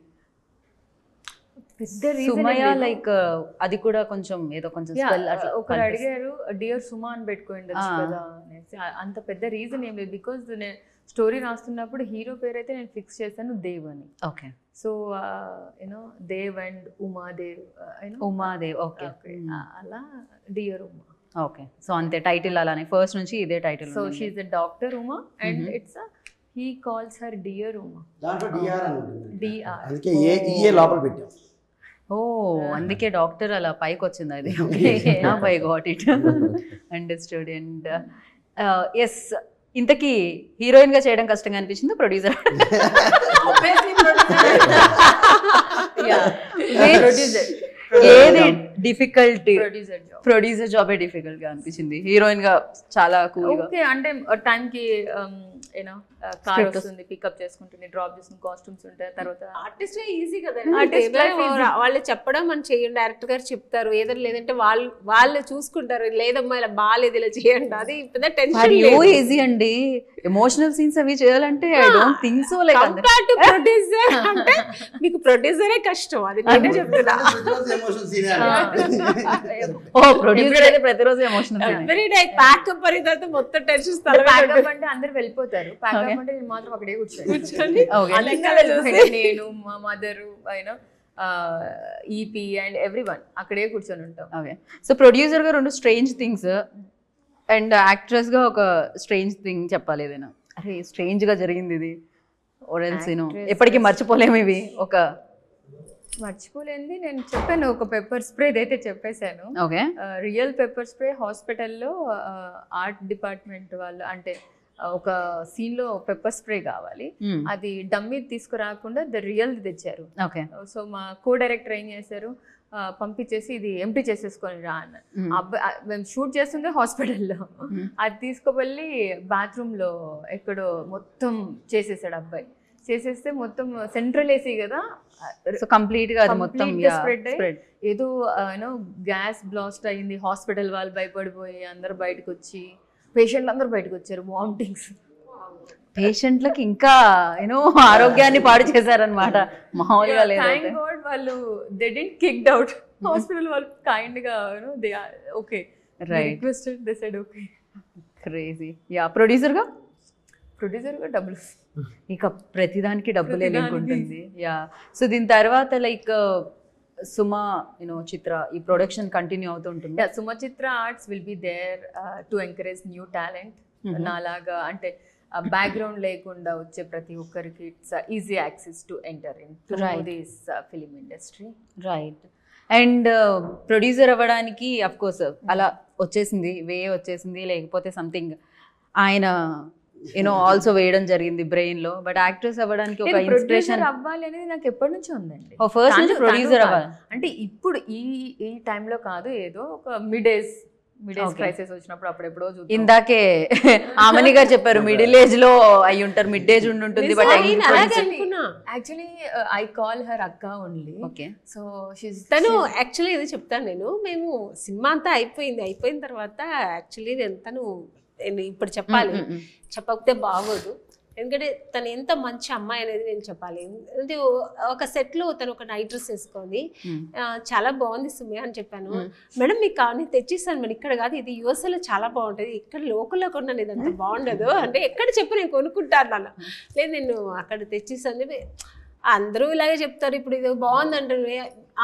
పెద్ద reason Sumaya like అది కూడా కొంచెం ఏదో కొంచెం స్పెల్ అట్లా ఒకరు అడిగారు డియర్ సుమా అని పెట్టుకోండొచ్చు కదా అనేసి. అంత పెద్ద రీజన్ ఏం లేదు, బికాజ్ నేను స్టోరీ రాస్తున్నప్పుడు హీరో పేరు అయితే నేను ఫిక్స్ చేశాను దేవ్ అని. Okay so you know Dev and Umadev, Umadev. Okay అలా డియర్ ఉమా. ఓకే సో అంతే టైటిల్ అలానే ఫస్ట్ నుంచి ఇదే title. So she's a doctor Uma and it's he calls her dear Uma. దాంట్లో డిఆర్ అని ఉంటుంది, డిఆర్. అందుకే ఏ లోపల పెట్టాం. ఓ అందుకే డాక్టర్ అలా పైకి వచ్చింది అది. I got it understood. And yes ఇంతకీ హీరోయిన్ గా చేయడం కష్టంగా అనిపించింది ప్రొడ్యూసర్? ఏది డిఫికల్టీ? Producer job. ప్రొడ్యూసర్ జాబే డిఫికల్ట్ గా అనిపించింది, హీరోయిన్ గా చాలా కూల్ గా. ఓకే అంటే టైం కి యూనో కార్ వస్తుంది, పికప్ చేసుకుంటుంది, డ్రాప్ చేసుకుని కాస్ట్యూమ్స్ ఉంటాయి. తర్వాత ఆర్టిస్ట్ ఈజీ కదా, Artist life easy. వాళ్ళు చెప్పడం మనం చేయండి, డైరెక్టర్ గారు చెప్తారు ఏదైనా, లేదంటే వాళ్ళు చూసుకుంటారు, లేదమ్మా ఇలా బాగాలేదు ఇలా చేయండి, అది పెద్ద టెన్షన్ ఈజీ అండి. ఎమోషనల్ సీన్స్ అవి చేయాలంటే I don't think so. Like compare to producer అంటే మీకు ప్రొడ్యూసరే కష్టం, అది నేనే చెప్తున్నా. ఓ ప్రొడ్యూసర్ అయితే ప్రతిరోజు ఎమోషనల్ ఎవ్రీ డే ప్యాకప్ అయిన తర్వాత మొత్తం టెన్షన్ ప్యాకప్ అంటే అందరు వెళ్ళిపోతారు, ప్యాకప్ అంటే నేను మాత్రం అక్కడే కూర్చొని నేను మా మదరు అయినా ఈపీ అండ్ ఎవ్రీ వన్ అక్కడే కూర్చొని ఉంటాం. ఓకే సో ప్రొడ్యూసర్ గా రెండు స్ట్రేంజ్ థింగ్స్ అండ్ యాక్ట్రెస్ గా ఒక స్ట్రేంజ్ థింగ్ చెప్పాలి ఏదైనా. అరే స్ట్రేంజ్ గా జరిగింది ఇది, ఓరెల్సిను ఎప్పటికీ మర్చిపోలేము ఇవి. ఒక మర్చిపోలేంది నేను చెప్పాను, ఒక పెప్పర్ స్ప్రే అయితే చెప్పేశాను. ఓకే రియల్ పెప్పర్ స్ప్రే హాస్పిటల్లో ఆర్ట్ డిపార్ట్మెంట్ వాళ్ళు అంటే ఒక సీన్ లో పెప్పర్ స్ప్రే కావాలి, అది డమ్మీ తీసుకురాకుండా ద రియల్ తెచ్చారు. ఓకే సో మా కో డైరెక్టర్ ఏం చేశారు, పంపించేసి ఇది ఎంటీ చేసేసుకొని రా అన్న. అబ్బాయి మేము షూట్ చేస్తుంది హాస్పిటల్లో, అది తీసుకువెళ్ళి బాత్రూమ్ లో ఎక్కడో మొత్తం చేసేసాడు అబ్బాయి. చేసేస్తే మొత్తం సెంట్రల్ ఏసీ కదా, సో కంప్లీట్ గా అది మొత్తం స్ప్రెడ్ అయ్యి ఏదో యూనో గ్యాస్ బ్లాస్ట్ అయింది. హాస్పిటల్ వాళ్ళు భయపడిపోయి అందరు బయటకు వచ్చి, పేషెంట్లు అందరూ బయటకు వచ్చారు, వామిటింగ్స్. పేషెంట్లకి ఇంకా యూనో ఆరోగ్యాన్ని పాడు చేశారనమాట, మామూలుగా లేదు. థ్యాంక్ గాడ్ వాళ్ళు they didn't kicked out, hospital వాళ్ళు కైండ్ గా you know they okay requested, they said okay. Crazy. Yeah producer గా ప్రొడ్యూసర్గా డబ్బులు. ఇక ప్రతిదానికి డబ్బులే లింక్ ఉంటుంది. యా, సో దీని తర్వాత లైక్ సుమా చిత్ర ఈ ప్రొడక్షన్ కంటిన్యూ అవుతూ ఉంటుంది. Yeah, Sumachitra arts will be there to encourage new talent. నాలాగా అంటే బ్యాక్గ్రౌండ్ లేకుండా వచ్చే ప్రతి ఒక్కరికి it's easy access to enter in this film industry. Right. And producer అవ్వడానికి అఫ్ కోర్స్ అలా వచ్చేసింది, వచ్చేసింది, లేకపోతే సంథింగ్ ఆయన ఆల్సో వేయడం జరిగింది బ్రెయిన్ లో. బట్ యాక్ట్రెస్ అవ్వడానికి ఒక ఇన్స్పిరేషన్ అవ్వాలి అనేది నాకు ఎప్పటి నుంచో ఉందండి. ఫస్ట్ నుంచి ప్రొడ్యూసర్ అవ్వాలి అంటే ఇప్పుడు ఈ టైంలో కాదు, ఏదో ఒక మిడ్ ఏజ్ క్రైసిస్ వచ్చినప్పుడు అప్పుడెప్పుడో చూద్దాం. ఇందాకే ఆమని గారు చెప్పారు మిడిల్ ఏజ్ లో అయి ఉంటారు, మిడ్ ఏజ్ ఉంటుంది. But actually I call her అక్క ఓన్లీ. ఓకే. సో తను యాక్చువల్లీ ఇది చెప్తాను నేను. మేము సినిమా అంతా అయిపోయిన తర్వాత యాక్చువల్లీ తను ఇప్పుడు చెప్పాలి, చెప్పకపోతే బాగోదు. ఎందుకంటే తను ఎంత మంచి అమ్మాయి అనేది నేను చెప్పాలి. అంటే ఒక సెట్లో తను ఒక నైట్ డ్రెస్ వేసుకొని చాలా బాగుంది సుమయ్య అని చెప్పాను. మేడం మీకు కానీ తెచ్చిస్తాను మేడం, ఇక్కడ కాదు ఇది యూఎస్ఏలో చాలా బాగుంటుంది, ఇక్కడ లోకల్లో కొన్నాను ఇది అంత బాగుండదు అంటే ఎక్కడ చెప్పి నేను కొనుక్కుంటాను అన్న. లేదు నేను అక్కడ తెచ్చిస్తాను చెప్పి అందరూ ఇలాగే చెప్తారు. ఇప్పుడు ఇది బాగుంది అంటారు.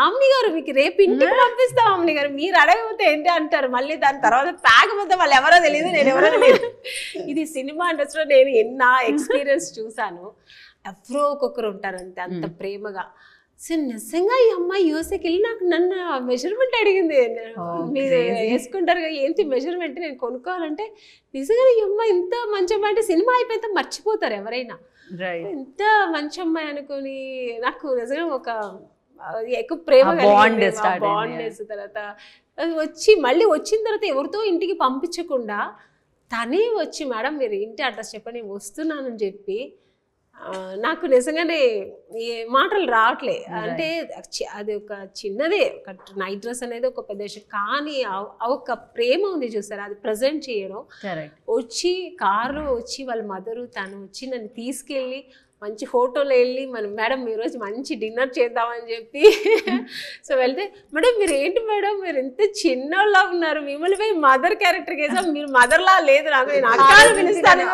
ఆమ్ని గారు మీకు రేపు ఇంటికి పంపిస్తాం ఆమ్ని గారు, మీరు అడగకపోతే ఏంటి అంటారు. మళ్ళీ దాని తర్వాత తాగకపోతే వాళ్ళు ఎవరో తెలియదు, నేను ఎవరో తెలియదు. ఇది సినిమా ఇండస్ట్రీలో నేను ఎన్నో ఎక్స్పీరియన్స్ చూసాను. ఎవరో ఒక్కొక్కరు ఉంటారు అంతే, అంత ప్రేమగా. సో నిజంగా ఈ అమ్మాయి యూఎస్ఏకి వెళ్ళి నన్ను మెజర్మెంట్ అడిగింది. మీరు వేసుకుంటారు కదా ఏంటి మెజర్మెంట్ నేను కొనుక్కోవాలంటే, నిజంగా ఈ అమ్మాయి ఇంత మంచి అమ్మాయి అంటే సినిమా అయిపోయితే మర్చిపోతారు ఎవరైనా. ఎంత మంచి అమ్మాయి అనుకుని నాకు నిజంగా ఒక ఎక్కువ ప్రేమ బాండ్నెస్. తర్వాత మళ్ళీ వచ్చిన తర్వాత ఎవరితో ఇంటికి పంపించకుండా తనే వచ్చి మేడం మీరు ఇంటి అడ్రస్ చెప్పండి నేను వస్తున్నానని చెప్పి నాకు నిజంగానే మాటలు రావట్లే. అంటే అది ఒక చిన్నదే, ఒక నైట్ డ్రెస్ అనేది ఒక పెద్ద విషయం, కానీ ఒక ప్రేమ ఉంది చూసారు అది ప్రజెంట్ చేయడం. వచ్చి కారులో వచ్చి వాళ్ళ మదరు తను వచ్చి నన్ను తీసుకెళ్ళి మంచి హోటల్లో వెళ్ళి మేడం ఈరోజు మంచి డిన్నర్ చేద్దామని చెప్పి సో వెళ్తే మేడం మీరు ఏంటి మేడం మీరు ఎంత చిన్నలా ఉన్నారు, మిమ్మల్ని పోయి మదర్ క్యారెక్టర్ వేసాం, మీరు మదర్లా లేదు నాకు, నేను అక్కలు పిలుస్తాను.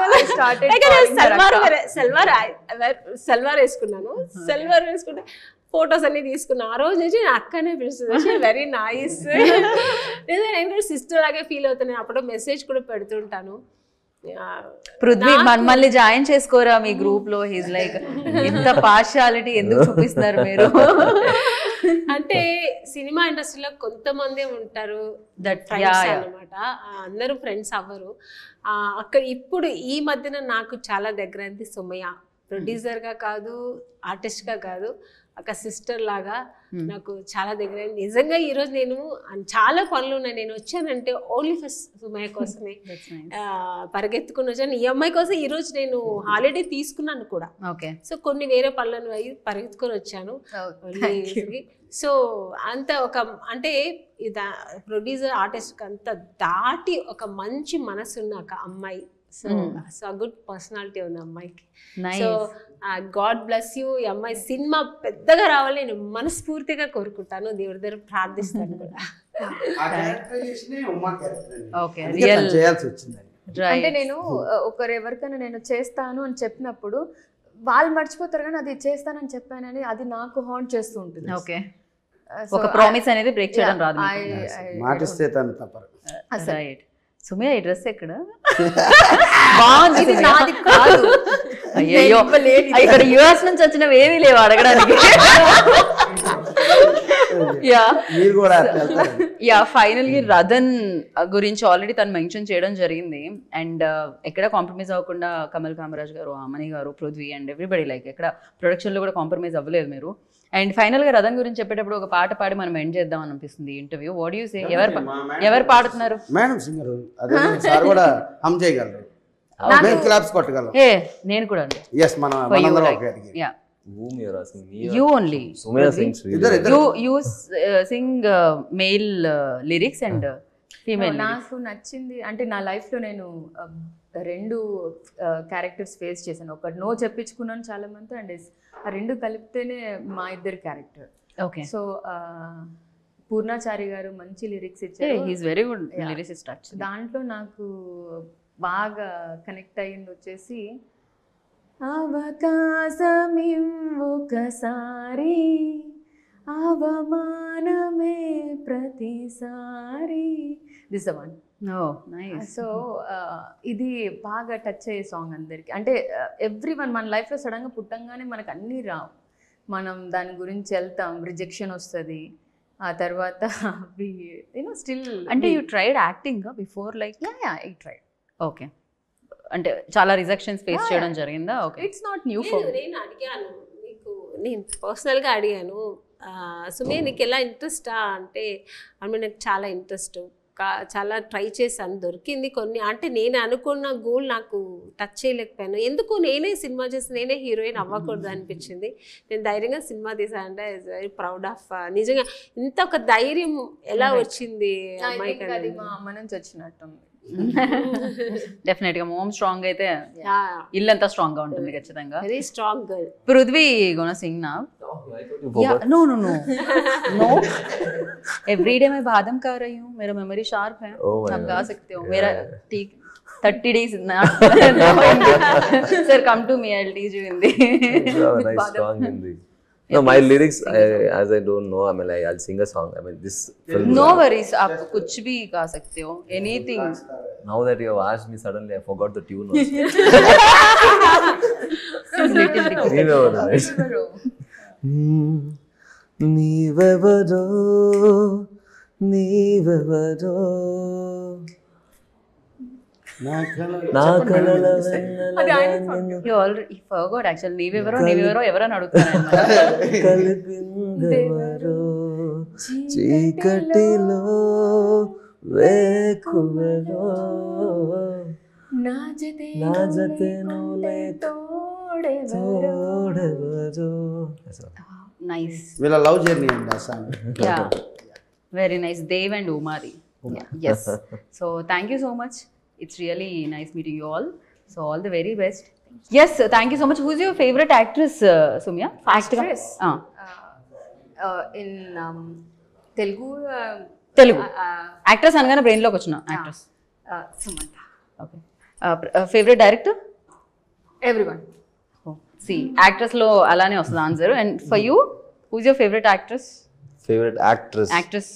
సల్వార్ వేసుకున్నాను, సల్వార్ వేసుకుంటే ఫొటోస్ అన్ని తీసుకున్నా. ఆ రోజు నుంచి నేను అక్కనే పిలుస్తుంది, వెరీ నైస్. నేను కూడా సిస్టర్ లాగే ఫీల్ అవుతాను. అప్పుడు మెసేజ్ కూడా పెడుతుంటాను. పృథ్వీ మమ్మల్ని జాయిన్ చేసుకోరా మీ గ్రూప్ లో, హీస్ లైక్ ఇంత పార్షియాలిటీ ఎందుకు చూపిస్తున్నారు మీరు? అంటే సినిమా ఇండస్ట్రీలో కొంతమంది ఉంటారు అన్నమాట, అందరూ ఫ్రెండ్స్ అవ్వరు. అక్కడ ఇప్పుడు ఈ మధ్యన నాకు చాలా దగ్గరైంది సుమయ్య. ప్రొడ్యూసర్గా కాదు, ఆర్టిస్ట్గా కాదు, ఒక సిస్టర్ లాగా నాకు చాలా దగ్గర. నిజంగా ఈరోజు నేను చాలా పనులు ఉన్నాయి, నేను వచ్చానంటే ఓన్లీ ఫస్ట్ సుమయ్య కోసమే పరిగెత్తుకుని వచ్చాను. ఈ అమ్మాయి కోసం ఈరోజు నేను హాలిడే తీసుకున్నాను కూడా. సో కొన్ని వేరే పనులను పరిగెత్తుకొని వచ్చాను. సో అంత ఒక అంటే ప్రొడ్యూసర్ ఆర్టిస్ట్ అంత దాటి ఒక మంచి మనసున్న ఒక అమ్మాయి. సో గుడ్ పర్సనాలిటీ ఉంది అమ్మాయికి. So God bless you. ఈ అమ్మాయి సినిమా పెద్దగా రావాలి నేను మనస్ఫూర్తిగా కోరుకుంటాను, దేవుడి దగ్గర ప్రార్థిస్తాను కూడా. అంటే నేను ఒకరు ఎవరికైనా నేను చేస్తాను అని చెప్పినప్పుడు వాళ్ళు మర్చిపోతారు, కానీ అది చేస్తానని చెప్పానని అది నాకు హాంట్ చేస్తూ ఉంటుంది. ఓకే, ఒక ప్రామిస్ అనేది బ్రేక్ చేయడం రాదు. మాటిస్తే తను తప్పరు. సుమయ్య ఈ డ్రెస్ ఎక్కడ బాగుంది? నాది కాదు. అయ్యో ఇక్కడ యుఎస్ నుంచి వచ్చినవి ఏమీ లేవు అడగడానికి. యా ఫైనల్గా రథన్ గురించి ఆల్రెడీ తను మెన్షన్ చేయడం జరిగింది. అండ్ ఎక్కడ కాంప్రమైజ్ అవ్వకుండా కమల్ కామరాజ్ గారు, అమని గారు, పృథ్వీ అండ్ ఎవ్రీబడి లైక్ ఎక్కడ ప్రొడక్షన్లో కూడా కాంప్రమైజ్ అవ్వలేదు మీరు. అండ్ ఫైనల్గా రథన్ గురించి చెప్పేటప్పుడు ఒక పాట పాడి మనం ఎండ్ చేద్దాం అని అనిపిస్తుంది ఇంటర్వ్యూ. What you say? ఎవరు పాడుతున్నారు? మేడం సింగర్, అదే సార్ కూడా హమ్ చేయగలరు, మేము క్లాప్స్ కొట్టగలం. నేను కూడా అండి. yes మనందరం ఒకే category. Yeah whom you are asking? Me you only. Sumaya sings really you sing male lyrics and female. నాకు నచ్చింది అంటే నా లైఫ్లో నేను రెండు క్యారెక్టర్స్ ఫేస్ చేశాను. ఒకటి నో చెప్పించుకున్నాను చాలా మంది, అండ్ ఆ రెండు కలిపితేనే మా ఇద్దరు క్యారెక్టర్. ఓకే. సో పూర్ణాచారి గారు మంచి లిరిక్స్ ఇచ్చారు. He is very good lyricist. దాంట్లో నాకు బాగా కనెక్ట్ అయ్యింది వచ్చేసి అవకాశమివ్వొకసారి అవమానమే ప్రతిసారి. This the one. Oh nice. So ఇది బాగా టచ్ అయ్యే సాంగ్ అందరికి. అంటే ఎవ్రీ వన్ మన లైఫ్లో సడన్గా పుట్టంగానే మనకు అన్నీ రావు, మనం దాని గురించి వెళ్తాం, రిజెక్షన్ వస్తుంది, ఆ తర్వాత స్టిల్. అంటే you tried acting before like? I tried. Okay, అంటే చాలా రిజెక్షన్స్ ఫేస్ చేయడం జరిగిందా? Okay, it's not new for. నేను అడిగాను మీకు, నేను పర్సనల్గా అడిగాను, సుమే నీకు ఎలా ఇంట్రెస్టా అంటే, నాకు చాలా ఇంట్రెస్ట్, చాలా ట్రై చేశాను, దొరికింది కొన్ని, అంటే నేను అనుకున్న గోల్ నాకు టచ్ చేయలేకపోయాను, ఎందుకు నేనే సినిమా చేసి నేనే హీరోయిన్ అవ్వకూడదు అనిపించింది. నేను ధైర్యంగా సినిమా తీసాను. అంటే ఐ వెరీ ప్రౌడ్ ఆఫ్. నిజంగా ఇంత ఒక ధైర్యం ఎలా వచ్చింది అమ్మాయికి? అది మా అమ్మ నుంచి వచ్చినట్టుంది. డెఫినెట్ గా మోమ్ స్ట్రాంగ్ అయితే ఇల్లంతా స్ట్రాంగ్ గా ఉంటుంది ఖచ్చితంగా. Very strong girl. Prithvi gonna sing నా? No no no no, every day मैं बादाम खा रही हूँ, मेरा मेमोरी शार्प है, आप गा सकते हो. मेरा ठीक 30 days sir, come to me, I'll teach you Hindi. Nice strong Hindi. No, my lyrics, as I don't know, I mean, like, I'll sing a song. I mean, this film. No worries, आप कुछ भी गा सकते हो, anything. Now that you have asked me, suddenly I forgot the tune also. నీవెవరో నీవెవరో నా కలల You already forgot actually. నీవెవరో ఎవరని అడుగుతాను. కలిపిందెవరో చీకటిలో వేకువలో నా జతే నువ్వే తోడెవరో. Nice. వీళ్ళ లవ్ జర్నీ అండి ఆ song. Yeah, very nice. Dev and Umari. Yes. So thank you so much. It's really nice meeting you all. So all the very best. Yes, thank you so much. Who's your favorite actress, Sumya? Actress? In Telugu. Actress అనగానే brain లోకి వచ్చిన actress. Samantha. ఓకే. Favourite director? Everyone. See actress లో అలానే వస్తుంది answer. And for you, who's your favourite actress? Favorite actress? Actress.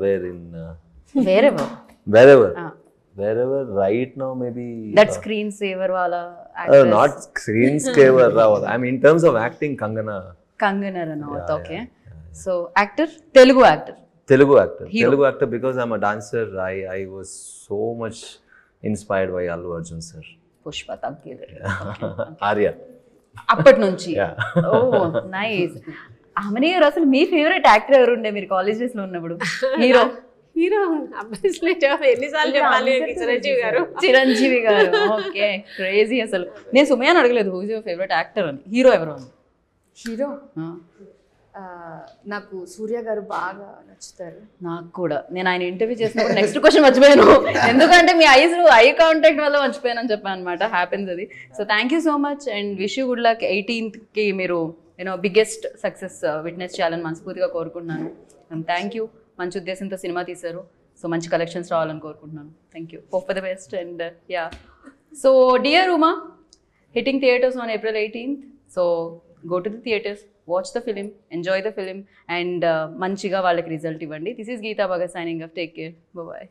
Where in? Wherever. Wherever. Right now, maybe. That screensaver wala actress. Not screensaver. I mean, in terms of acting, Kangana. Kangana Ranaut. Yeah, Okay. yeah. So actor, Telugu actor. Telugu actor. Hero. Telugu actor because I'm a dancer. I was so much inspired by Allu Arjun sir. Pushpa Taggiru. Arya. అప్పటి నుంచి. Yeah. ఓ nice. ఆమెనే గారు అసలు మీ favourite actor ఎవరు ఉండే మీరు college days లో ఉన్నప్పుడు? హీరో ఎన్నిసార్లు చెప్పాలి? చిరంజీవి గారు. Okay, crazy. అసలు నేను సుమయాని అడగలేదు హూజ్ యువర్ ఫేవరెట్ యాక్టర్ అని. హీరో ఎవరు అని? హీరో నాకు సూర్య గారు బాగా నచ్చుతారు. నాకు కూడా. నేను ఆయన ఇంటర్వ్యూ చేసినప్పుడు నెక్స్ట్ క్వశ్చన్ మర్చిపోయాను, ఎందుకంటే మీ ఐ కాంటాక్ట్ వల్ల మర్చిపోయాను అని చెప్పాను అనమాట. హ్యాపెన్స్ అది. So thank you so much and wish you good luck. 18th మీరు బిగ్గెస్ట్ సక్సెస్ విట్నెస్ చేయాలని మనస్ఫూర్తిగా కోరుకుంటున్నాను. And thank you. మంచి ఉద్దేశంతో సినిమా తీశారు. సో మంచి కలెక్షన్స్ రావాలని కోరుకుంటున్నాను. Thank you. Hope for the best. And yeah, so dear Uma, hitting theatres on April 18th. So go to the theatres, watch the film, enjoy the film, and manchiga vallaki result ivandi. This is Geeta Bhagat signing off. Take care. Bye bye.